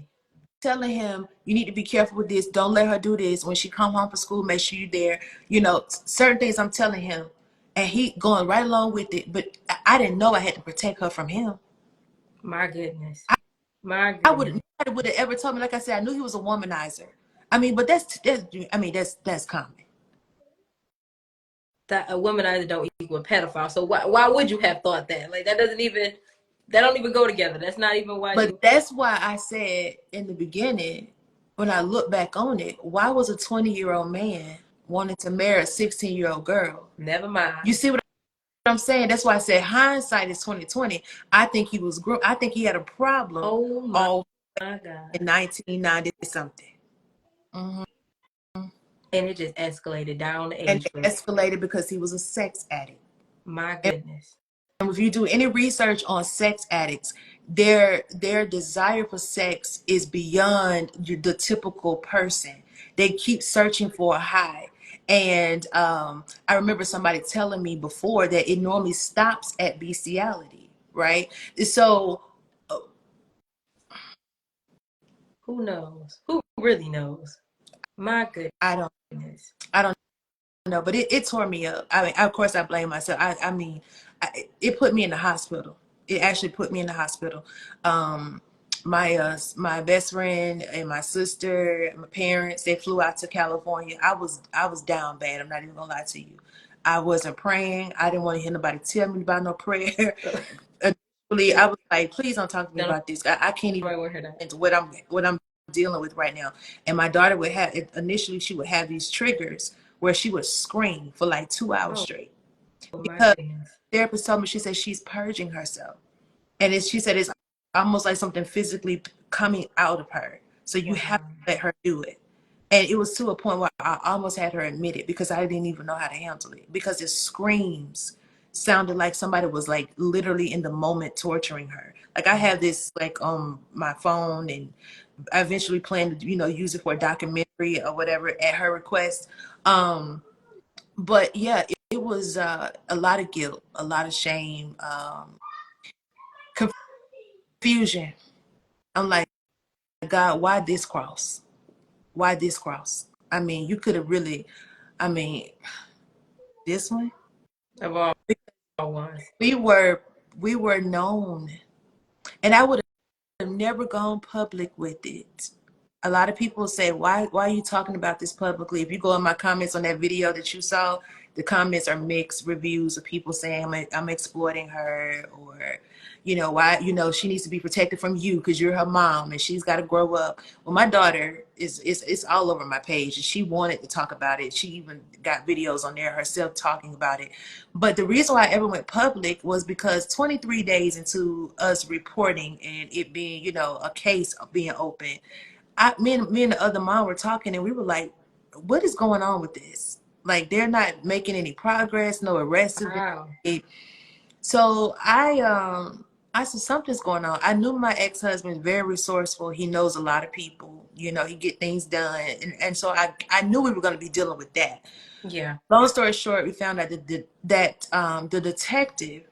telling him, you need to be careful with this. Don't let her do this. When she come home from school, make sure you're there. You know, certain things I'm telling him, and he going right along with it. But I didn't know I had to protect her from him. My goodness. My I would goodness. nobody would have ever told me. Like I said, I knew he was a womanizer. I mean, but that's common. That a womanizer don't equal a pedophile. So why would you have thought that? Like that don't even go together. That's not even why But you that's why I said in the beginning, when I look back on it, why was a 20-year-old man wanting to marry a 16-year-old girl? never You mind. see what I'm saying? That's why I said hindsight is 2020. I think he was I think he had a problem Oh my all in God. 1990 something. Hmm. And it just escalated down the And age it group. escalated because he was a sex addict. My goodness. And if you do any research on sex addicts, their desire for sex is beyond the typical person. They keep searching for a high. And I remember somebody telling me before that it normally stops at bestiality, right? So Who knows? Who really knows? My I don't goodness. I don't know, but it tore me up. I mean, of course, I blame myself. I mean, it put me in the hospital. It actually put me in the hospital. My best friend and my sister, and my parents, they flew out to California. I was down bad. I'm not even gonna lie to you. I wasn't praying. I didn't want to hear nobody tell me about no prayer. Initially, I was like, please don't talk to me about this. I can't even into what I'm dealing with right now. And my daughter would have initially she would have these triggers where she would scream for like 2 hours straight Oh my because goodness. the therapist told me, she said she's purging herself. And she said it's almost like something physically coming out of her. So you have to let her do it. And it was to a point where I almost had her admit it because I didn't even know how to handle it, because the screams sounded like somebody was like literally in the moment torturing her. Like I have this like on my phone, and I eventually plan to, use it for a documentary or whatever at her request. But yeah, it was a lot of guilt, a lot of shame, confusion. I'm like, God, why this cross? Why this cross? I mean, you could have really, I mean, this one. Of all ones. We were known, and I would have never gone public with it. A lot of people say, why are you talking about this publicly? If you go in my comments on that video that you saw, the comments are mixed reviews of people saying I'm exploiting her, or why she needs to be protected from you because you're her mom and she's got to grow up. Well, my daughter is all over my page, and she wanted to talk about it. She even got videos on there herself talking about it. But the reason why I ever went public was because 23 days into us reporting and it being a case being open, me and the other mom were talking, and we were like, what is going on with this? Like, they're not making any progress, no arrests have been made. So I said, something's going on. I knew my ex-husband, very resourceful. He knows a lot of people. He get things done. And so I knew we were going to be dealing with that. Yeah. Long story short, we found out that the detective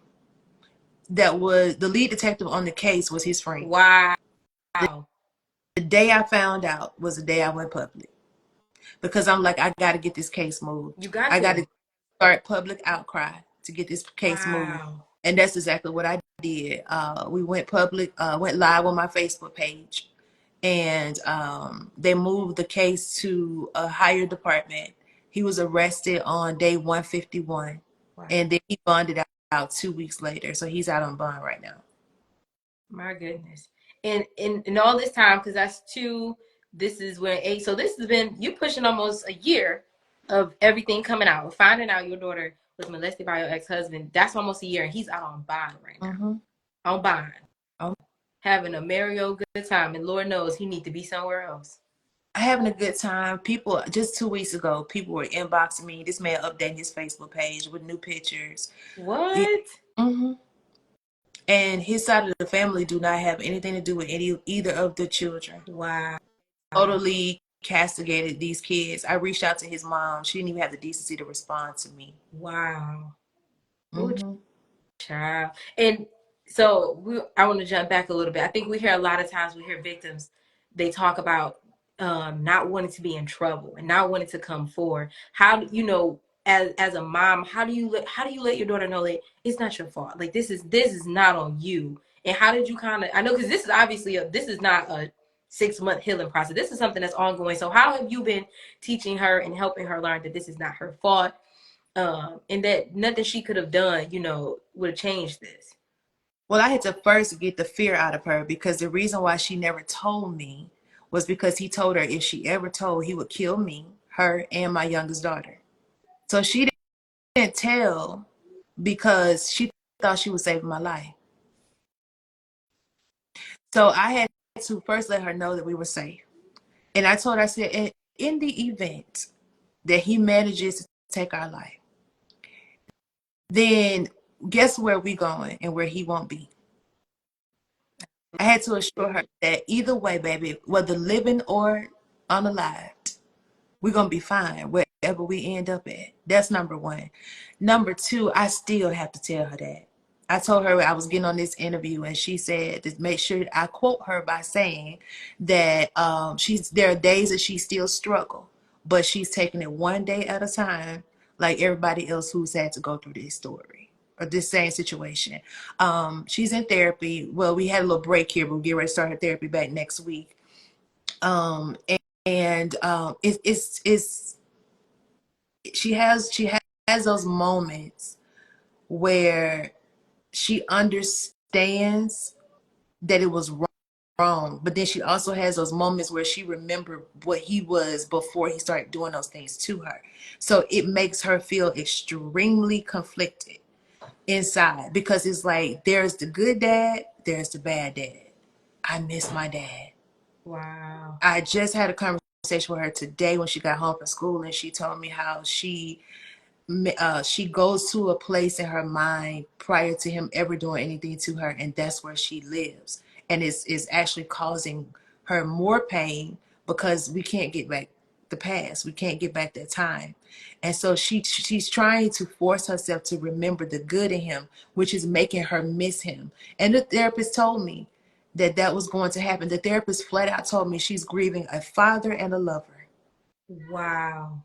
that was the lead detective on the case was his friend. Wow. The day I found out was the day I went public, because I'm like, I got to get this case moved. I got to start public outcry to get this case moved. And that's exactly what I did. We went public, went live on my Facebook page, and they moved the case to a higher department. He was arrested on day 151, and then he bonded out 2 weeks later. So he's out on bond right now. My goodness. And in all this time, because this is when 8, so this has been, you pushing almost a year of everything coming out, finding out your daughter was molested by your ex-husband. That's almost a year, and he's out on bond right now. Mm-hmm. On bond. Oh. Having a merry old good time, and Lord knows he need to be somewhere else. Having a good time. People, just 2 weeks ago, people were inboxing me. This man updating his Facebook page with new pictures. What? Mm-hmm. And his side of the family do not have anything to do with either of the children. Wow. Totally castigated these kids. I reached out to his mom. She didn't even have the decency to respond to me. Wow. Mm-hmm. Child. And so I want to jump back a little bit. I think we hear a lot of times, we hear victims, they talk about not wanting to be in trouble and not wanting to come forward. How as a mom, how do you let your daughter know that it's not your fault? Like, this is not on you. And how did you I know, because this is obviously this is not a 6-month healing process. This is something that's ongoing. So how have you been teaching her and helping her learn that this is not her fault? And that nothing she could have done, would have changed this? Well, I had to first get the fear out of her, because the reason why she never told me was because he told her if she ever told, he would kill me, her, and my youngest daughter. So she didn't tell because she thought she was saving my life. So I had to first let her know that we were safe. And I told her, I said, in the event that he manages to take our life, then guess where we going and where he won't be. I had to assure her that either way, baby, whether living or unalived, we're going to be fine wherever we end up at. That's number one. Number two, I still have to tell her that. I told her I was getting on this interview, and she said to make sure I quote her by saying that there are days that she still struggle, but she's taking it one day at a time, like everybody else who's had to go through this story or this same situation. She's in therapy. Well, we had a little break here, but we'll get ready to start her therapy back next week. Um, and it's she has those moments where she understands that it was wrong, but then she also has those moments where she remembered what he was before he started doing those things to her. So it makes her feel extremely conflicted inside, because it's like there's the good dad, there's the bad dad. I miss my dad. Wow. I just had a conversation with her today when she got home from school, and she told me how she goes to a place in her mind prior to him ever doing anything to her, and that's where she lives, and it's actually causing her more pain because we can't get back the past, we can't get back that time. And so she's trying to force herself to remember the good in him, which is making her miss him. And the therapist told me that that was going to happen. The therapist flat out told me she's grieving a father and a lover. Wow.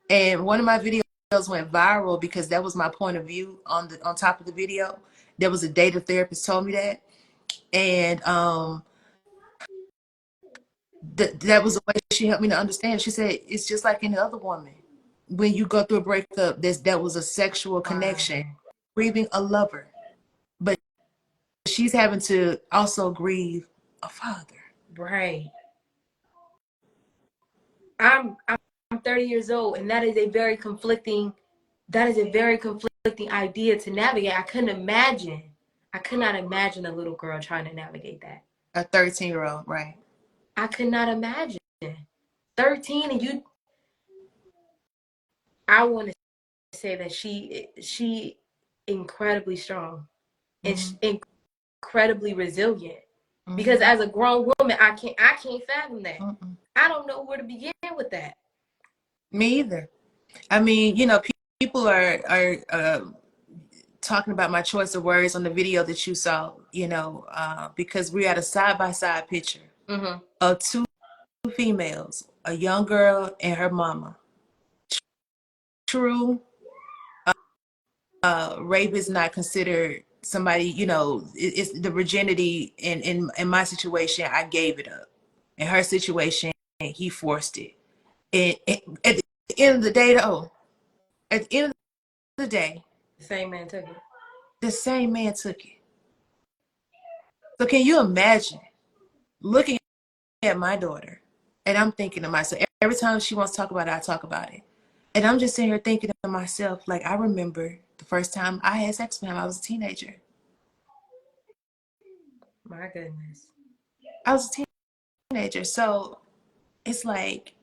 And one of my videos went viral because that was my point of view on top of the video. There was a day the therapist told me that, and that was the way she helped me to understand. She said it's just like any other woman. When you go through a breakup, that was a sexual connection, Wow. grieving a lover, but she's having to also grieve a father. Right. I'm 30 years old, and that is a very conflicting idea to navigate. I couldn't imagine. I could not imagine a little girl trying to navigate that. A 13-year-old, right? I could not imagine. 13, and you, I want to say that she incredibly strong and Mm-hmm. incredibly resilient. Because Mm-hmm. as a grown woman, I can't fathom that. Mm-mm. I don't know where to begin with that. Me either. I mean, people are talking about my choice of words on the video that you saw, because we had a side-by-side picture Mm-hmm. of two females, a young girl and her mama. True, rape is not considered somebody, it's the virginity. In my situation, I gave it up. In her situation, he forced it. And at the end of the day, though, at the end of the day, The same man took it. the same man took it. So can you imagine looking at my daughter, and I'm thinking to myself, every time she wants to talk about it, I talk about it. And I'm just sitting here thinking to myself, like, I remember the first time I had sex with him, I was a teenager. My goodness. I was a teenager. So it's like,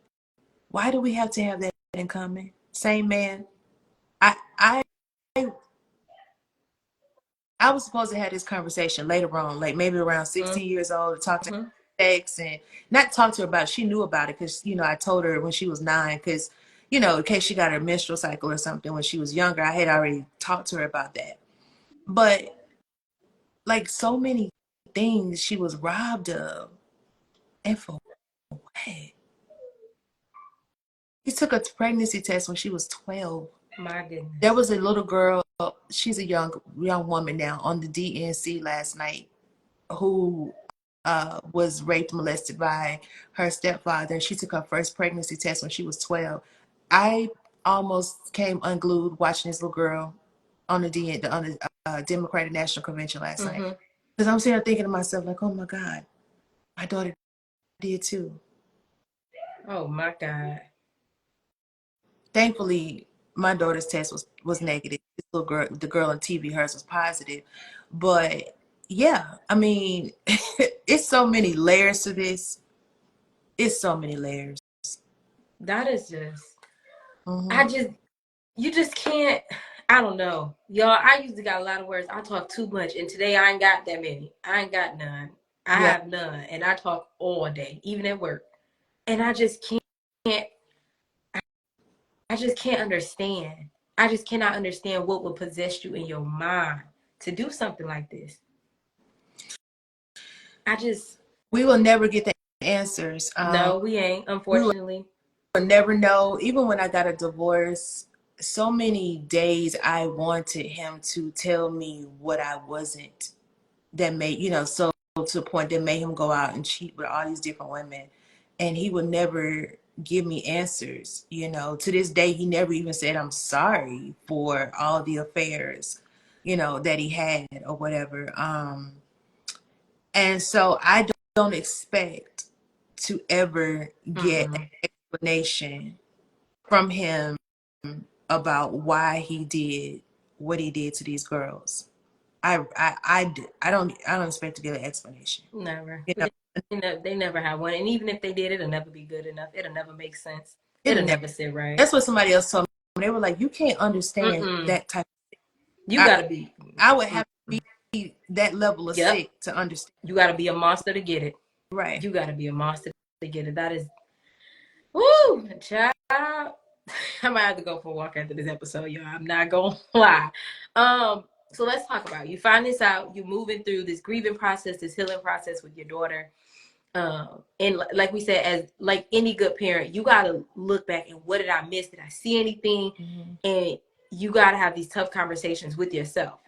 why do we have to have that in common? Same man. I I I was supposed to have this conversation later on, like maybe around 16 years old, to talk to her sex, and not talk to her about it. She knew about it because, I told her when she was 9, because, in case she got her menstrual cycle or something when she was younger, I had already talked to her about that. But like so many things she was robbed of. And for what? He took a pregnancy test when she was 12. My goodness. There was a little girl, she's a young woman now, on the DNC last night, who was raped, molested by her stepfather. She took her first pregnancy test when she was 12. I almost came unglued watching this little girl on the Democratic National Convention last night. Because I'm sitting there thinking to myself, like, oh my God, my daughter did too. Oh my God. Thankfully, my daughter's test was negative. This little girl, the girl on TV, hers was positive. But yeah, I mean, it's so many layers to this. It's so many layers. That is just, Mm-hmm. you just can't, I don't know. Y'all, I usually got a lot of words. I talk too much. And today I ain't got that many. I ain't got none. I Yeah. have none. And I talk all day, even at work. And I just can't, I just can't understand. I just cannot understand what would possess you in your mind to do something like this. We will never get the answers. No, we ain't, We will unfortunately. never know. Even when I got a divorce, so many days I wanted him to tell me what I wasn't, that made, so to the point that made him go out and cheat with all these different women. And he would never give me answers. To this day, he never even said, I'm sorry for all the affairs, that he had or whatever. And so I don't expect to ever get an explanation from him about why he did what he did to these girls. I don't expect to get an explanation. Never. You know, They never have one. And even if they did, it'll never be good enough. It'll never make sense. it'll It'll never. never sit right. That's what somebody else told me. They were like, you can't understand Mm-mm. that type. You I gotta be. I would have to be that level of Yep. sick to understand. You gotta be a monster to get it. Right. You gotta be a monster to get it. That is, woo, child. I might have to go for a walk after this episode, y'all. I'm not gonna lie. So let's talk about it. You find this out. You're moving through this grieving process, this healing process with your daughter. And like we said, as like any good parent, you gotta look back and what did I miss? Did I see anything? Mm-hmm. And you gotta have these tough conversations with yourself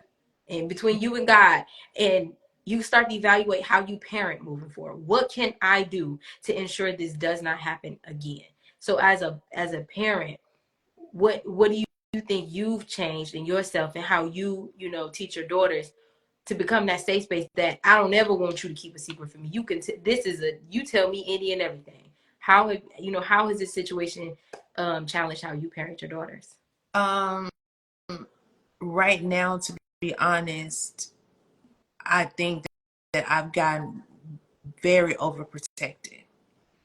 and between you and God, and you start to evaluate how you parent moving forward. What can I do to ensure this does not happen again? So as a parent, what do you think you've changed in yourself and how you teach your daughters to become that safe space that I don't ever want you to keep a secret from me. You can this is you tell me any and everything. How has this situation challenged how you parent your daughters? Um, right now, to be honest, I think that I've gotten very overprotected,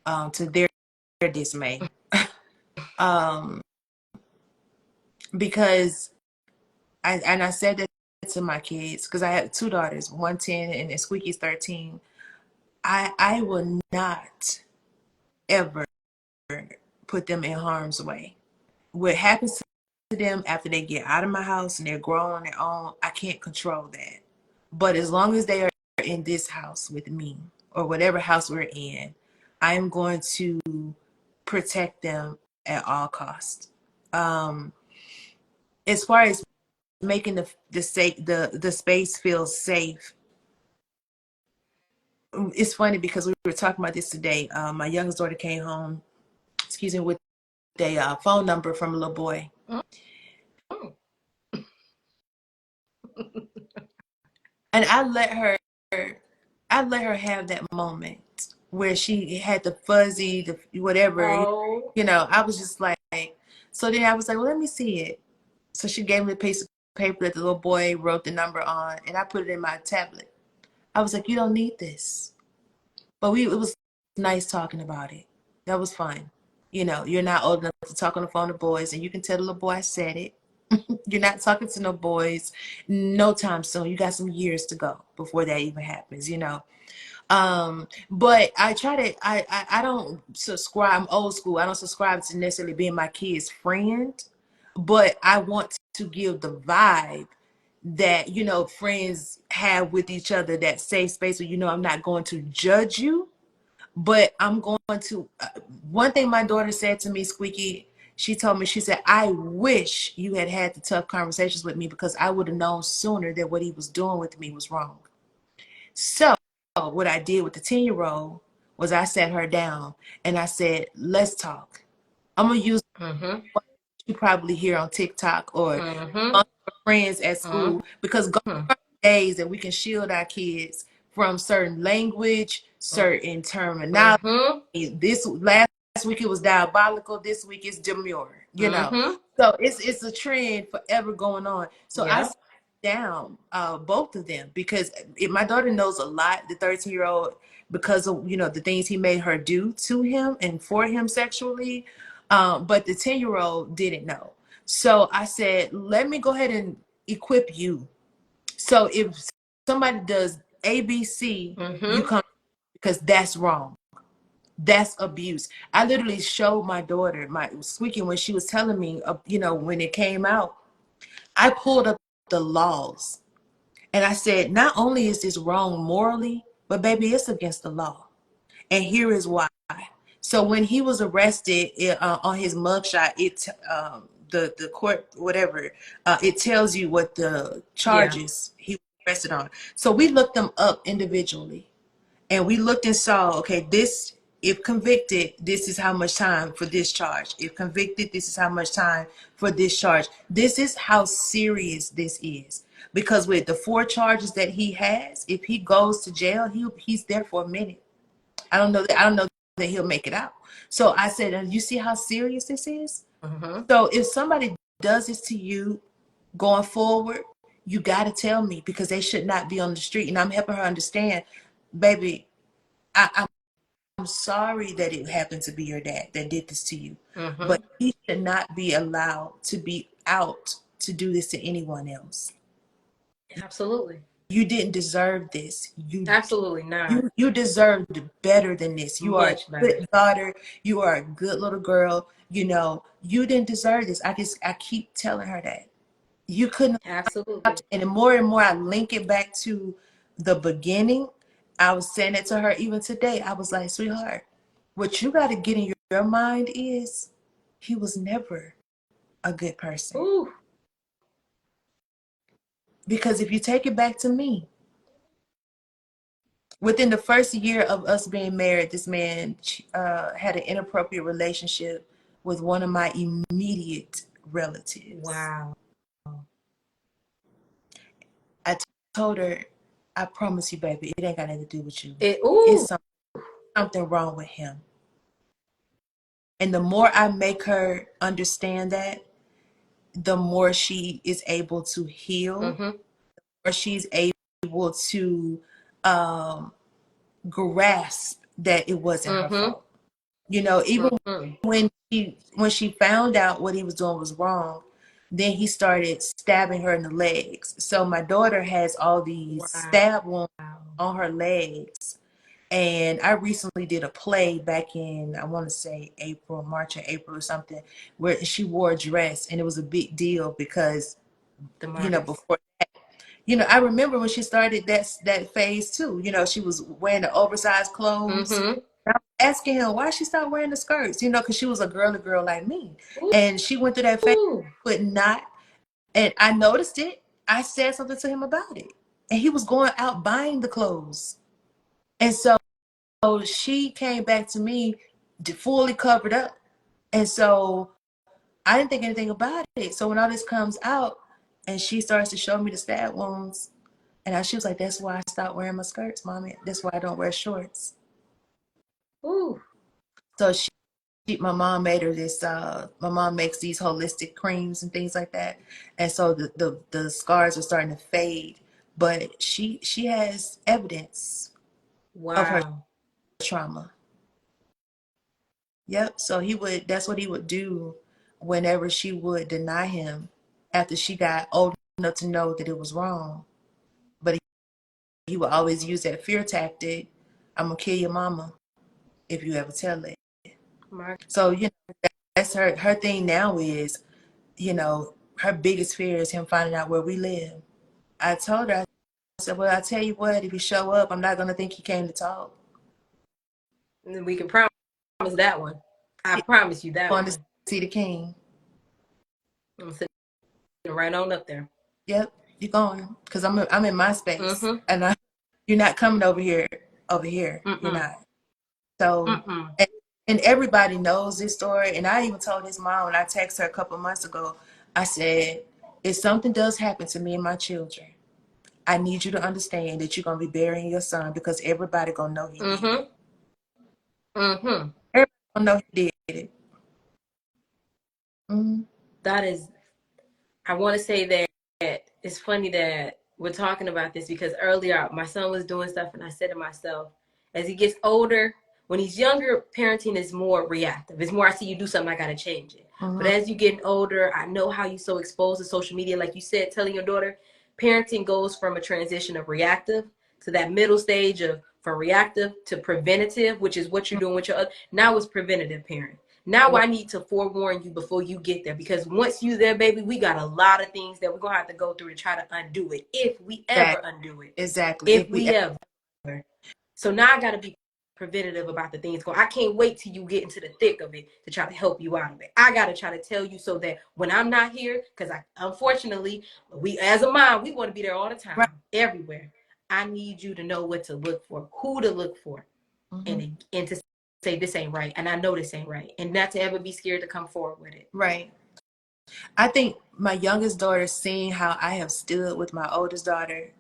to their dismay. um, because I said that to my kids, because I have two daughters, one 10 and Squeaky's 13. I will not ever put them in harm's way. What happens to them after they get out of my house and they're grown on their own, I can't control that. But as long as they are in this house with me, or whatever house we're in, I am going to protect them at all costs. As far as making the space feel safe, it's funny because we were talking about this today. My youngest daughter came home, with a phone number from a little boy. Oh. And I let her have that moment where she had the fuzzy, the whatever, Oh. I was just like, so then I was like, well, let me see it. So she gave me a piece of paper that the little boy wrote the number on, and I put it in my tablet. I was like, you don't need this. But it was nice talking about it. That was fun. You're not old enough to talk on the phone to boys, and you can tell the little boy I said it. You're not talking to no boys no time soon. You got some years to go before that even happens. But I try to, I don't subscribe. I'm old school. I don't subscribe to necessarily being my kid's friend, but I want to give the vibe that, friends have with each other, that safe space where, I'm not going to judge you, but I'm going to, one thing my daughter said to me, Squeaky, she told me, she said, I wish you had had the tough conversations with me, because I would have known sooner that what he was doing with me was wrong. So what I did with the 10-year-old was I sat her down and I said, let's talk. I'm going to use what you probably hear on TikTok or among friends at school, because gone are days that we can shield our kids from certain language, certain terminology. This last week it was diabolical. This week it's demure. So it's a trend forever going on. So I Yeah. sit down both of them, because my daughter knows a lot, the 13-year-old, because of the things he made her do to him and for him sexually. But the 10-year-old didn't know. So I said, let me go ahead and equip you. So if somebody does ABC, you come, because that's wrong. That's abuse. I literally showed my daughter, my Squeaky, when she was telling me, when it came out, I pulled up the laws and I said, not only is this wrong morally, but baby, it's against the law. And here is why. So when he was arrested on his mugshot, the court, whatever, it tells you what the charges he was arrested on. So we looked them up individually, and we looked and saw, okay, this, if convicted, this is how much time for this charge. If convicted, this is how much time for this charge. This is how serious this is. Because with the 4 charges that he has, if he goes to jail, he's there for a minute. I don't know that he'll make it out. So I said, you see how serious this is? So if somebody does this to you going forward, you got to tell me, because they should not be on the street. And I'm helping her understand, baby, I'm sorry that it happened to be your dad that did this to you, but he should not be allowed to be out to do this to anyone else. Absolutely. You didn't deserve this. Absolutely not. You deserved better than this. You are a good daughter. You are a good little girl. You know, you didn't deserve this. I keep telling her that. You couldn't. Absolutely. And more I link it back to the beginning. I was saying it to her even today. I was like, sweetheart, what you got to get in your mind is he was never a good person. Ooh. Because if you take it back to me, within the first year of us being married, this man had an inappropriate relationship with one of my immediate relatives. Wow. I told her, I promise you, baby, it ain't got nothing to do with you. Ooh. It's something wrong with him. And the more I make her understand that, the more she is able to heal, or she's able to grasp that it wasn't her fault. You know, even when she found out what he was doing was wrong, then he started stabbing her in the legs. So my daughter has all these stab wounds on her legs. And I recently did a play back in, I want to say March or April or something, where she wore a dress, and it was a big deal because, you know, before that, you know, I remember when she started that phase too. You know, she was wearing the oversized clothes. I was asking him why she stopped wearing the skirts, you know, because she was a girly girl like me. And she went through that phase, but not, and I noticed it. I said something to him about it. And he was going out buying the clothes. And so she came back to me fully covered up. And so I didn't think anything about it. So when all this comes out and she starts to show me the stab wounds, and she was like, that's why I stopped wearing my skirts, Mommy. That's why I don't wear shorts. Ooh. So my mom made her this, my mom makes these holistic creams and things like that. And so the scars are starting to fade. But she has evidence of her trauma. Yep. So that's what he would do whenever she would deny him after she got old enough to know that it was wrong. But he would always use that fear tactic. I'm going to kill your mama if you ever tell it. So, you know, that's her thing now is, you know, her biggest fear is him finding out where we live. I told her, I said, well, I tell you what, if he show up, I'm not going to think he came to talk. And we can promise that one. I promise you that one. Want to see the king. I'm sitting right on up there. Yep, you're going, because I'm in my space, and you're not coming over here. You're not. So, and everybody knows this story. And I even told his mom when I texted her a couple months ago, I said, if something does happen to me and my children, I need you to understand that you're gonna be burying your son, because everybody gonna know he did it. Everybody gonna know he did it. That is, I want to say that it's funny that we're talking about this, because earlier my son was doing stuff and I said to myself, as he gets older, when he's younger, parenting is more reactive. It's more, I see you do something, I got to change it. But as you getting older, I know how you so exposed to social media. Like you said, telling your daughter, parenting goes from a transition of reactive to that middle stage of from reactive to preventative, which is what you're doing with your other. Now it's preventative parent. Now I need to forewarn you before you get there, because once you there, baby, we got a lot of things that we're going to have to go through to try to undo it, if we ever undo it. Exactly. If we ever. So now I got to be preventative about the things going. I can't wait till you get into the thick of it to try to help you out of it. I gotta try to tell you so that when I'm not here, because I unfortunately we as a mom we want to be there all the time, right. everywhere. I need you to know what to look for, who to look for, and to say this ain't right, and I know this ain't right, and not to ever be scared to come forward with it. Right. I think my youngest daughter, seeing how I have stood with my oldest daughter,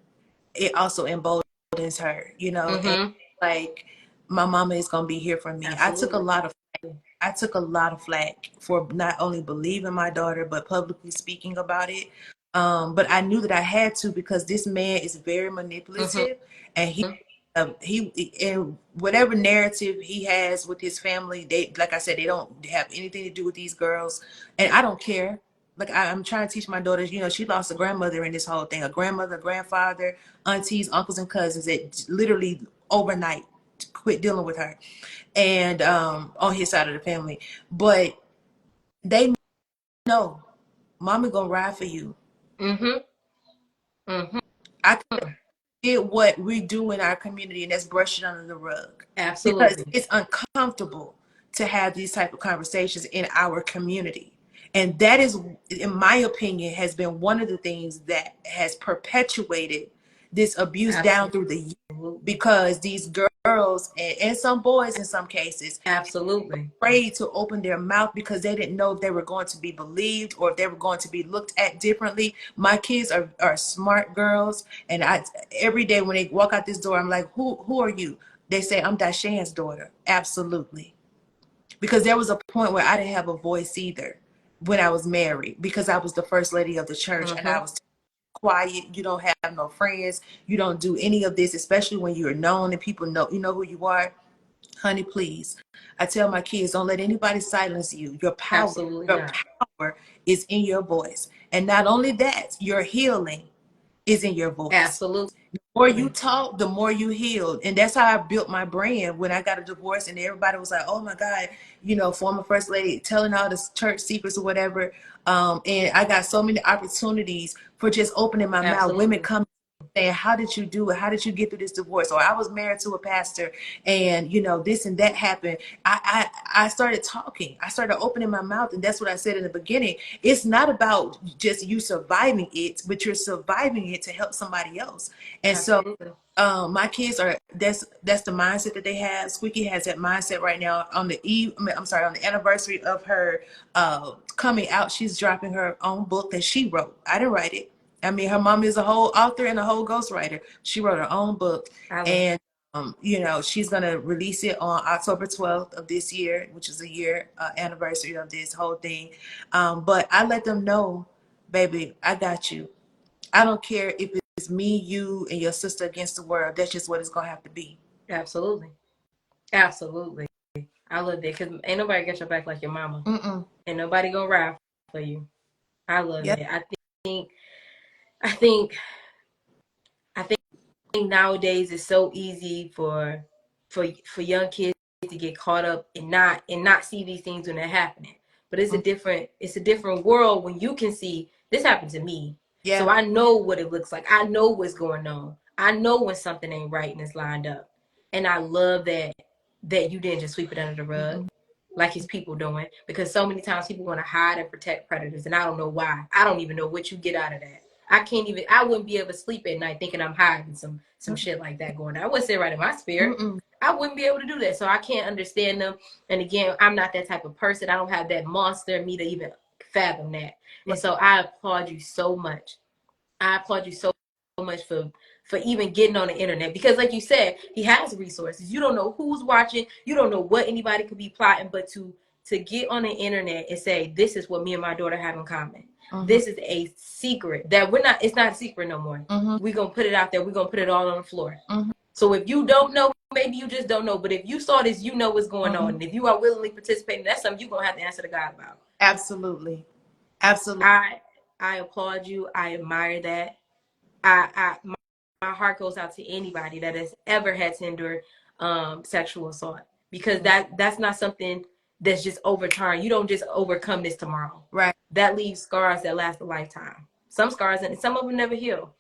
it also emboldens her, you know, and like my mama is gonna be here for me. Absolutely. I took a lot of flack for not only believing my daughter but publicly speaking about it. But I knew that I had to, because this man is very manipulative, and he in whatever narrative he has with his family, they, like I said, they don't have anything to do with these girls, and I don't care. Like I'm trying to teach my daughters, you know, she lost a grandmother in this whole thing, a grandmother, grandfather, aunties, uncles, and cousins that literally overnight quit dealing with her, and on his side of the family. But they know mama gonna ride for you. I did what we do in our community, and that's brush it under the rug. Absolutely. Because it's uncomfortable to have these type of conversations in our community. And that is, in my opinion, has been one of the things that has perpetuated this abuse down through the years, because these girls and some boys in some cases afraid to open their mouth because they didn't know if they were going to be believed or if they were going to be looked at differently. My kids are smart girls, and I every day when they walk out this door, I'm like, who are you? They say, I'm DiShan's daughter. Absolutely. Because there was a point where I didn't have a voice either when I was married, because I was the first lady of the church, and I was quiet. You don't have no friends. You don't do any of this, especially when you're known and people know you know who you are. Honey, please. I tell my kids, don't let anybody silence you. Your power is in your voice. And not only that, your healing is in your voice. Absolutely. The more you talk, the more you healed. And that's how I built my brand when I got a divorce, and everybody was like, oh my God, you know, former first lady telling all the church secrets or whatever. And I got so many opportunities for just opening my mouth. Women come saying, how did you do it? How did you get through this divorce? Or I was married to a pastor, and you know, this and that happened. I started talking. I started opening my mouth, and that's what I said in the beginning. It's not about just you surviving it, but you're surviving it to help somebody else. And so my kids are, that's the mindset that they have. Squeaky has that mindset right now. On the on the anniversary of her coming out, she's dropping her own book that she wrote. I didn't write it. I mean, her mom is a whole author and a whole ghostwriter. She wrote her own book, and you know, she's gonna release it on October 12th of this year, which is a year anniversary of this whole thing. But I let them know, baby, I got you. I don't care if it's me, you, and your sister against the world. That's just what it's gonna have to be. Absolutely. Absolutely. I love that, because ain't nobody got your back like your mama. Ain't nobody gonna ride for you. I love it. I think nowadays it's so easy for young kids to get caught up and not see these things when they're happening. But it's a different world when you can see this happened to me. Yeah. So I know what it looks like. I know what's going on. I know when something ain't right and it's lined up. And I love that you didn't just sweep it under the rug like his people doing, because so many times people want to hide and protect predators, and I don't know why. I don't even know what you get out of that. I wouldn't be able to sleep at night thinking I'm hiding some shit like that going on. I wouldn't sit right in my spirit. I wouldn't be able to do that. So I can't understand them. And again, I'm not that type of person. I don't have that monster in me to even fathom that. And so I applaud you so much. I applaud you so much for even getting on the internet, because like you said, he has resources. You don't know who's watching. You don't know what anybody could be plotting, but to get on the internet and say, this is what me and my daughter have in common. This is a secret that it's not a secret no more. We're going to put it out there. We're going to put it all on the floor. So if you don't know, maybe you just don't know. But if you saw this, you know what's going on. And if you are willingly participating, that's something you're going to have to answer to God about. Absolutely. Absolutely. I applaud you. I admire that. My heart goes out to anybody that has ever had to endure sexual assault, because that's not something that's just overturned. You don't just overcome this tomorrow. Right. That leaves scars that last a lifetime. Some scars, and some of them never heal.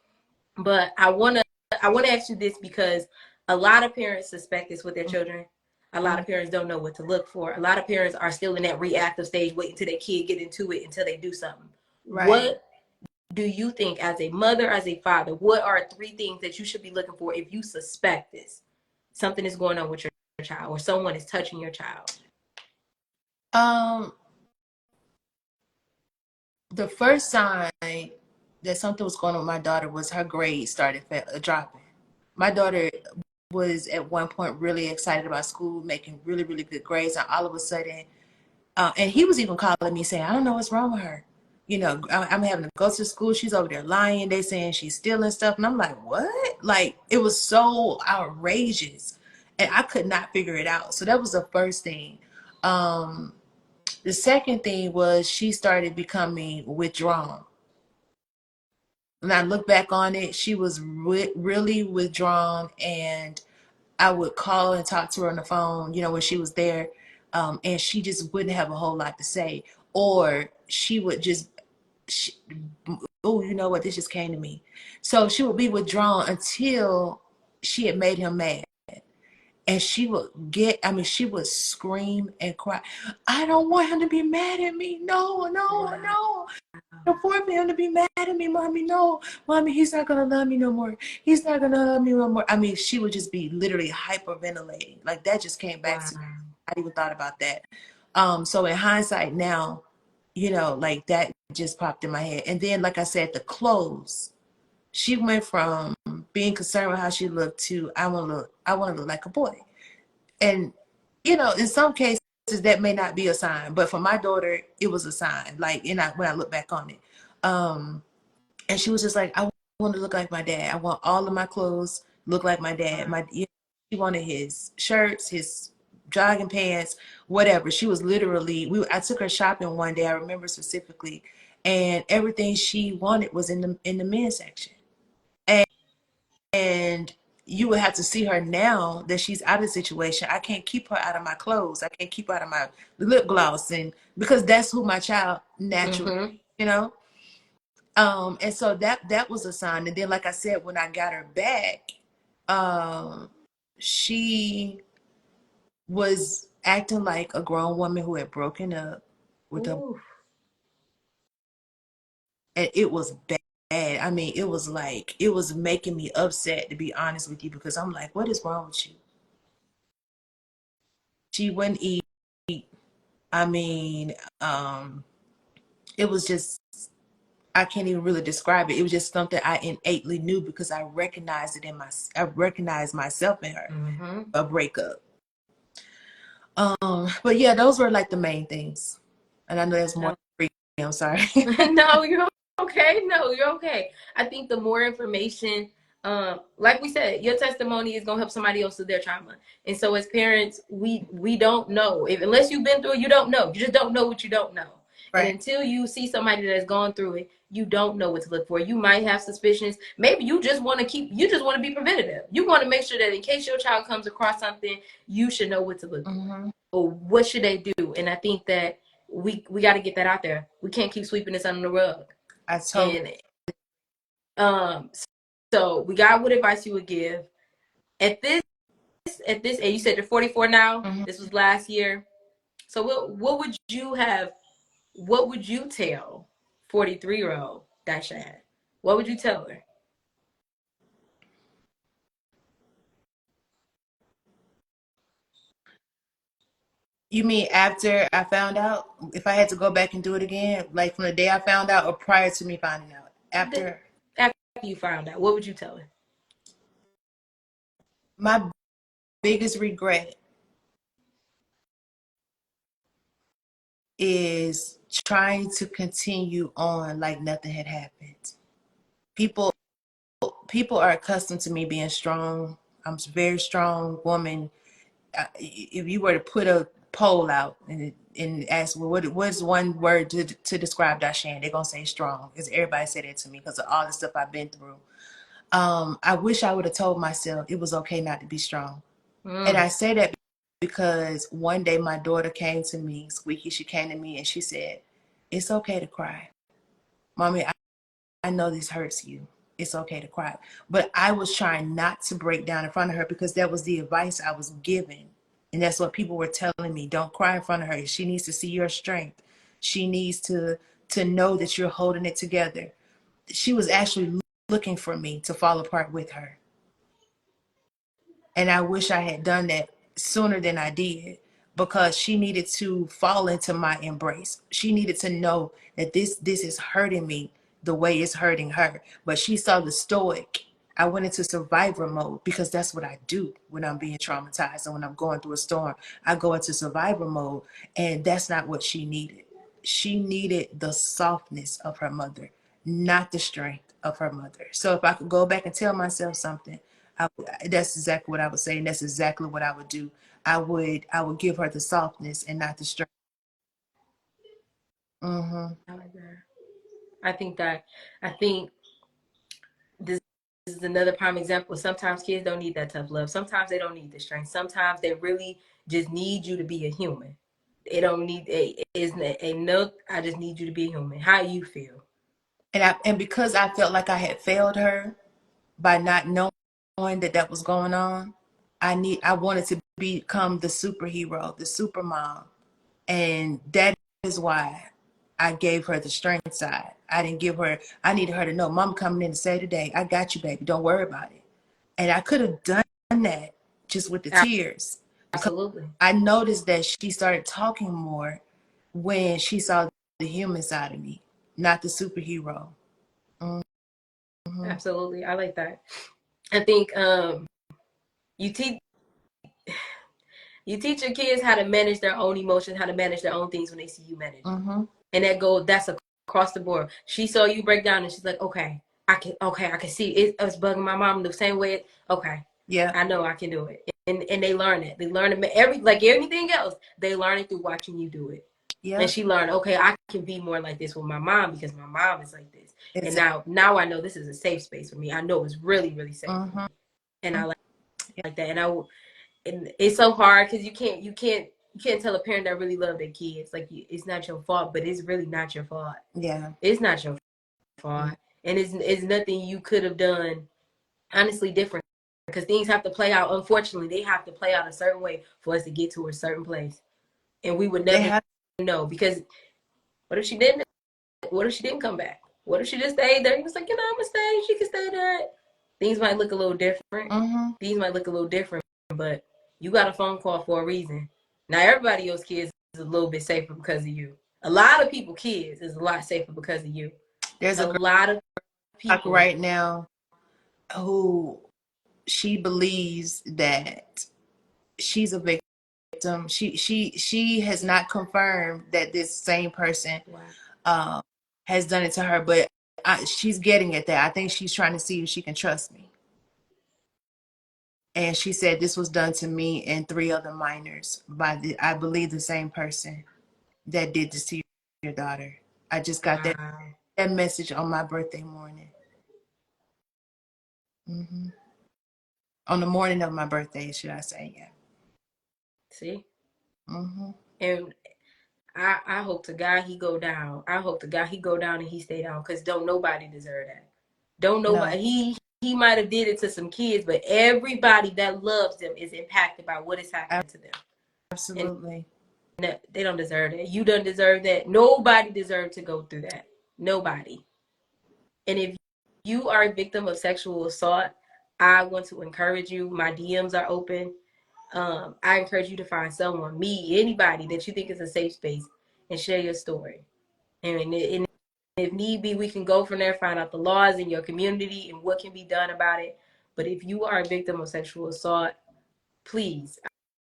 But I wanna ask you this, because A lot of parents suspect this with their children. A lot of parents don't know what to look for. A lot of parents are still in that reactive stage, waiting until their kid get into it until they do something. Right. What do you think, as a mother, as a father, what are 3 things that you should be looking for if you suspect this? Something is going on with your child, or someone is touching your child. The first sign that something was going on with my daughter was her grades started dropping. My daughter was at one point really excited about school, making really, really good grades, and all of a sudden, and he was even calling me saying, I don't know what's wrong with her. You know, I'm having to go to school. She's over there lying. They saying she's stealing stuff. And I'm like, what? Like, it was so outrageous. And I could not figure it out. So that was the first thing. The second thing was she started becoming withdrawn. When I look back on it, she was really withdrawn, and I would call and talk to her on the phone, you know, when she was there, and she just wouldn't have a whole lot to say, or she would just, oh, you know what, this just came to me. So she would be withdrawn until she had made him mad. And she would she would scream and cry. I don't want him to be mad at me. No, no, no. For him to be mad at me, mommy. No, mommy, he's not gonna love me no more. He's not gonna love me no more. I mean, she would just be literally hyperventilating. Like, that just came back to me. I didn't even thought about that. So in hindsight now, you know, like, that just popped in my head. And then, like I said, the clothes. She went from being concerned with how she looked to I want to look like a boy. And, you know, in some cases that may not be a sign, but for my daughter, it was a sign. Like, when I look back on it, and she was just like, I want to look like my dad. I want all of my clothes look like my dad. She wanted his shirts, his jogging pants, whatever. She was literally, I took her shopping one day, I remember specifically, and everything she wanted was in the men's section. And you would have to see her now that she's out of the situation. I can't keep her out of my clothes. I can't keep her out of my lip gloss, and because that's who my child naturally, you know. And so that was a sign. And then, like I said, when I got her back, she was acting like a grown woman who had broken up with her, and it was bad. I mean, it was like, it was making me upset, to be honest with you, because I'm like, what is wrong with you? She wouldn't eat. I mean, it was just, I can't even really describe it. It was just something I innately knew because I recognized it I recognized myself in her. A breakup. But yeah, those were like the main things. And I know there's more. I'm sorry. No, you're okay. No, you're okay. I think the more information, like we said, your testimony is gonna help somebody else with their trauma. And so as parents, we don't know. Unless you've been through it, you don't know. You just don't know what you don't know. Right. And until you see somebody that has gone through it, you don't know what to look for. You might have suspicions. Maybe you just want to be preventative. You want to make sure that in case your child comes across something, you should know what to look for. Or what should they do? And I think that we got to get that out there. We can't keep sweeping this under the rug. I totally. So we got what advice you would give at this, and you said you're 44 now. This was last year. So what would you have? What would you tell 43-year-old DiShan? What would you tell her? You mean after I found out? If I had to go back and do it again, like from the day I found out, or prior to me finding out? After you found out, what would you tell her? My biggest regret is trying to continue on like nothing had happened. People are accustomed to me being strong. I'm a very strong woman. If you were to put a poll out and ask, well, what's one word to describe DiShan, they're gonna say strong, because everybody said that to me because of all the stuff I've been through. I wish I would have told myself it was okay not to be strong. And I say that because one day my daughter came to me, Squeaky, she came to me and she said, it's okay to cry. Mommy, I know this hurts you. it's okay to cry. But I was trying not to break down in front of her because that was the advice I was given. And that's what people were telling me. Don't cry in front of her. She needs to see your strength. She needs to know that you're holding it together. She was actually looking for me to fall apart with her. And I wish I had done that sooner than I did, because she needed to fall into my embrace. She needed to know that this is hurting me the way it's hurting her. But she saw the stoic. I went into survivor mode because that's what I do when I'm being traumatized and when I'm going through a storm. I go into survivor mode, and that's not what she needed. She needed the softness of her mother, not the strength of her mother. So if I could go back and tell myself something, that's exactly what I would say, and that's exactly what I would do. I would give her the softness and not the strength. Mm-hmm. I like that. I think this is another prime example. Sometimes kids don't need that tough love. Sometimes they don't need the strength. Sometimes they really just need you to be a human. It don't need a no. I just need you to be a human. How you feel? And because I felt like I had failed her by not knowing that was going on, I wanted to become the superhero, the super mom, and that is why I gave her the strength side. I didn't give her. I needed her to know, Mom coming in to say today, I got you, baby. Don't worry about it. And I could have done that just with the tears, because Absolutely. I noticed that she started talking more when she saw the human side of me, not the superhero. Mm-hmm. Absolutely. I like that. I think you teach you teach your kids how to manage their own emotions, how to manage their own things when they see you manage it. Mm-hmm. And that's across the board. She saw you break down and she's like, okay, I can see it. It's bugging my mom the same way. Okay. Yeah. I know I can do it. And they learn it. They learn it like anything else. They learn it through watching you do it. Yeah. And she learned, okay, I can be more like this with my mom because my mom is like this. Exactly. And now I know this is a safe space for me. I know it's really, really safe Mm-hmm. for me. And I like that. And it's so hard because you can't tell a parent that really love their kids like it's not your fault, but it's really not your fault. Yeah. It's not your fault, Mm-hmm. and it's nothing you could have done honestly different, because things have to play out. Unfortunately, they have to play out a certain way for us to get to a certain place, and we would never know, because what if she didn't? What if she didn't come back? What if she just stayed there? He was like, I'm gonna stay. She can stay there. Things might look a little different. Mm-hmm. Things might look a little different, but you got a phone call for a reason. Now everybody else's kids is a little bit safer because of you. A lot of people kids is a lot safer because of you. There's A a girl lot of people right now who she believes that she's a victim. She has not confirmed that this same person has done it to her, but she's getting at that. I think she's trying to see if she can trust me. And she said this was done to me and 3 other minors by I believe the same person that did this to your daughter. I just got that message on my birthday morning. Mm-hmm. On the morning of my birthday, should I say? Yeah. See, Mm-hmm. and I hope to God he go down. I hope to God he go down and he stay down, because don't nobody deserve that. Don't nobody. No. He might have did it to some kids, but everybody that loves them is impacted by what is happening to them. Absolutely. And they don't deserve that. You don't deserve that. Nobody deserves to go through that. Nobody. And if you are a victim of sexual assault, I want to encourage you. My DMs are open. I encourage you to find someone, me, anybody that you think is a safe space, and share your story. And if need be, we can go from there, find out the laws in your community and what can be done about it. But if you are a victim of sexual assault, please,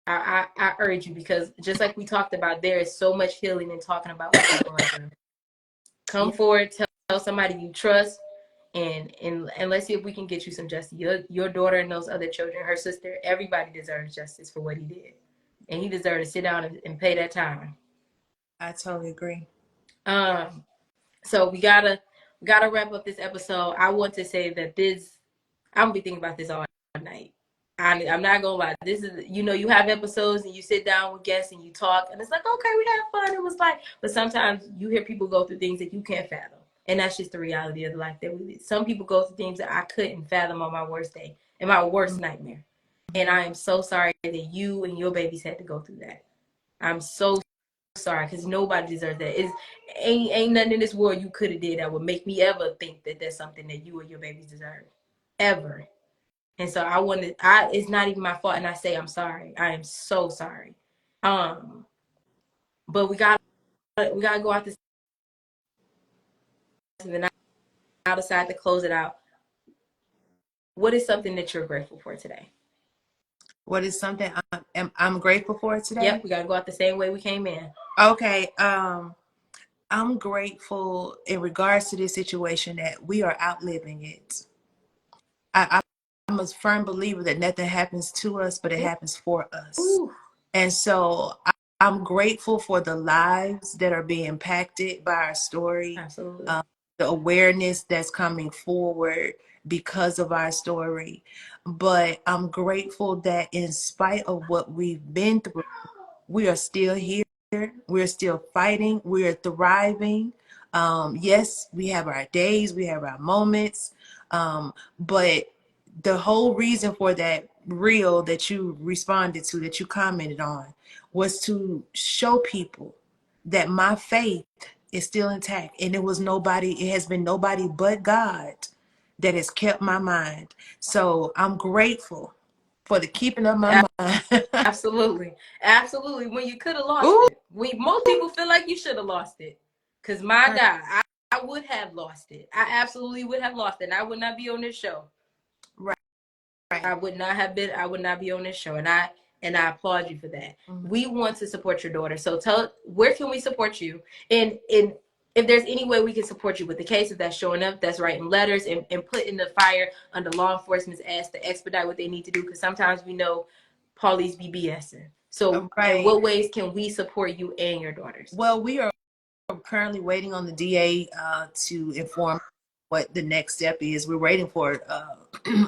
I urge you, because just like we talked about, there is so much healing in talking about what you're going through. Come forward, tell somebody you trust, and let's see if we can get you some justice. Your daughter and those other children, her sister, everybody deserves justice for what he did, and he deserves to sit down and pay that time. I totally agree. So we gotta wrap up this episode. I want to say that I'm gonna be thinking about this all night. I'm not gonna lie. This is, you have episodes and you sit down with guests and you talk, and it's like, okay, we had fun. It was like, but sometimes you hear people go through things that you can't fathom. And that's just the reality of the life that we live. Some people go through things that I couldn't fathom on my worst day and my worst nightmare. And I am so sorry that you and your babies had to go through that. I'm so sorry, because nobody deserves that. Ain't nothing in this world you could have did that would make me ever think that that's something that you or your babies deserve. Ever. And so it's not even my fault, and I say I'm sorry. I am so sorry. But we gotta go out this, and then I'll decide to close it out. What is something that you're grateful for today? What is something I'm grateful for today? Yep, we gotta go out the same way we came in. Okay. I'm grateful in regards to this situation that we are outliving it. I'm a firm believer that nothing happens to us, but it happens for us. Ooh, And so I'm grateful for the lives that are being impacted by our story, absolutely. the awareness that's coming forward because of our story. But I'm grateful that in spite of what we've been through, we are still here. We're still fighting. We're thriving. Yes, we have our days, we have our moments, but the whole reason for that reel that you responded to, that you commented on, was to show people that my faith is still intact, and it has been nobody but God that has kept my mind. So I'm grateful for the keeping of my mind. Absolutely. Absolutely. When you could have lost Ooh, it. Most people feel like you should have lost it. Because my right, God, I would have lost it. I absolutely would have lost it. And I would not be on this show. right, right. I would not be on this show. And I applaud you for that. Mhm. We want to support your daughter. So where can we support you? And if there's any way we can support you with the case, if that's showing up, that's writing letters and putting the fire under law enforcement's ass to expedite what they need to do. Because sometimes we know police be BSing. So in Right. what ways can we support you and your daughters? Well, we are currently waiting on the DA to inform what the next step is. We're waiting for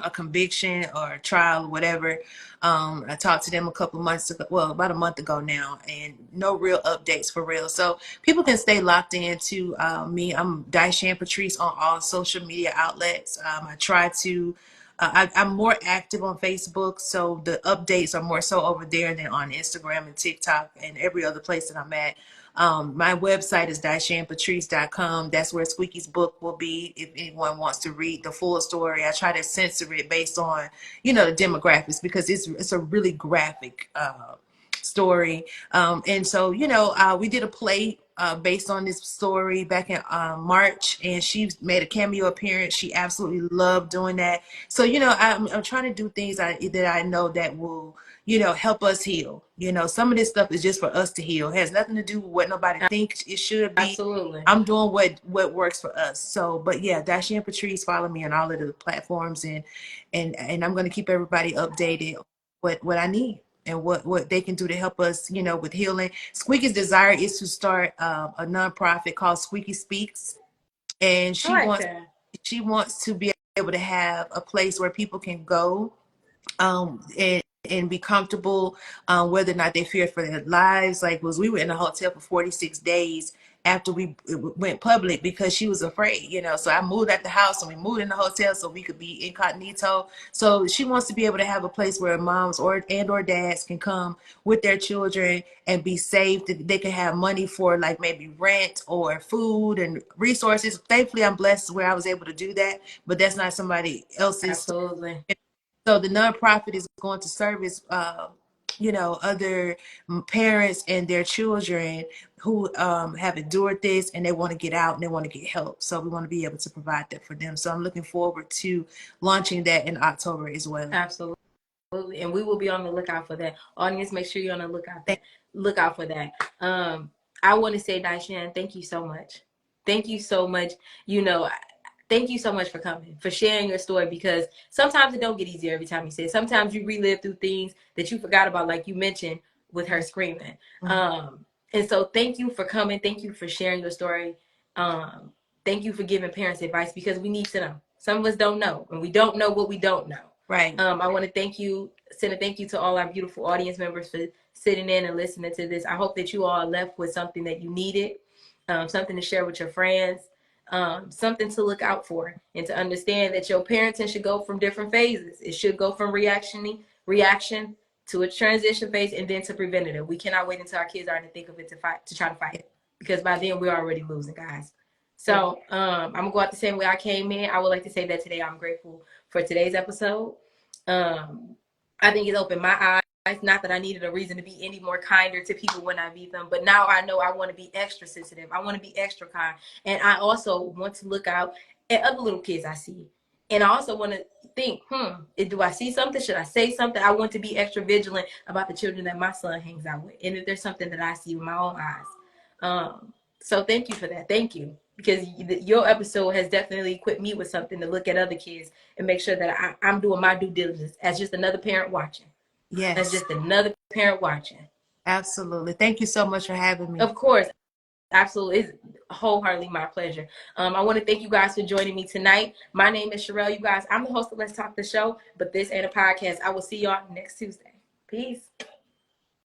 a conviction or a trial or whatever. I talked to them a couple months ago, well, about a month ago now, and no real updates for real. So people can stay locked into me. I'm DiShan Patrice on all social media outlets. I try to. I'm more active on Facebook, so the updates are more so over there than on Instagram and TikTok and every other place that I'm at. My website is DiShanPatrice.com. That's where Squeaky's book will be if anyone wants to read the full story. I try to censor it based on, the demographics, because it's a really graphic story. And so, we did a play based on this story back in March, and she made a cameo appearance. She absolutely loved doing that. So, I'm trying to do things that I know that will, help us heal. Some of this stuff is just for us to heal. It has nothing to do with what nobody thinks it should be. Absolutely. I'm doing what works for us. So, but yeah, DiShan Patrice, follow me on all of the platforms, and I'm going to keep everybody updated what I need and what they can do to help us, with healing. Squeaky's desire is to start a nonprofit called Squeaky Speaks, and I like that. she wants to be able to have a place where people can go and be comfortable, whether or not they fear for their lives. Like, we were in a hotel for 46 days after we went public because she was afraid, so I moved out the house and we moved in the hotel so we could be incognito. So she wants to be able to have a place where moms or dads can come with their children and be safe, that they can have money for like maybe rent or food and resources. Thankfully, I'm blessed where I was able to do that, but that's not somebody else's. Absolutely. So the nonprofit is going to service, other parents and their children who have endured this, and they want to get out and they want to get help. So we want to be able to provide that for them. So I'm looking forward to launching that in October as well. Absolutely. And we will be on the lookout for that. Audience, make sure you're on the lookout for that. I want to say, DiShan, thank you so much. Thank you so much. Thank you so much for coming, for sharing your story, because sometimes it don't get easier every time you say it. Sometimes you relive through things that you forgot about, like you mentioned with her screaming. And so thank you for coming. Thank you for sharing your story. Thank you for giving parents advice, because we need to know. Some of us don't know, and we don't know what we don't know. Right. I want to send a thank you to all our beautiful audience members for sitting in and listening to this. I hope that you all left with something that you needed, something to share with your friends. something to look out for, and to understand that your parenting should go from different phases. It should go from reaction to a transition phase, and then to preventative. We cannot wait until our kids are in the thick of it to try to fight it, because by then we're already losing, guys. So I'm gonna go out the same way I came in. I would like to say that today I'm grateful for today's episode. I think it opened my eyes. Not that I needed a reason to be any more kinder to people when I meet them, but now I know I want to be extra sensitive. I want to be extra kind. And I also want to look out at other little kids I see. And I also want to think, do I see something? Should I say something? I want to be extra vigilant about the children that my son hangs out with. And if there's something that I see with my own eyes. So thank you for that. Thank you. Because your episode has definitely equipped me with something to look at other kids and make sure that I'm doing my due diligence as just another parent watching. Yes. As just another parent watching. Absolutely. Thank you so much for having me. Of course. Absolutely. It's wholeheartedly my pleasure. I want to thank you guys for joining me tonight. My name is Sherelle. You guys, I'm the host of Let's Talk the Show, but this ain't a podcast. I will see y'all next Tuesday. Peace.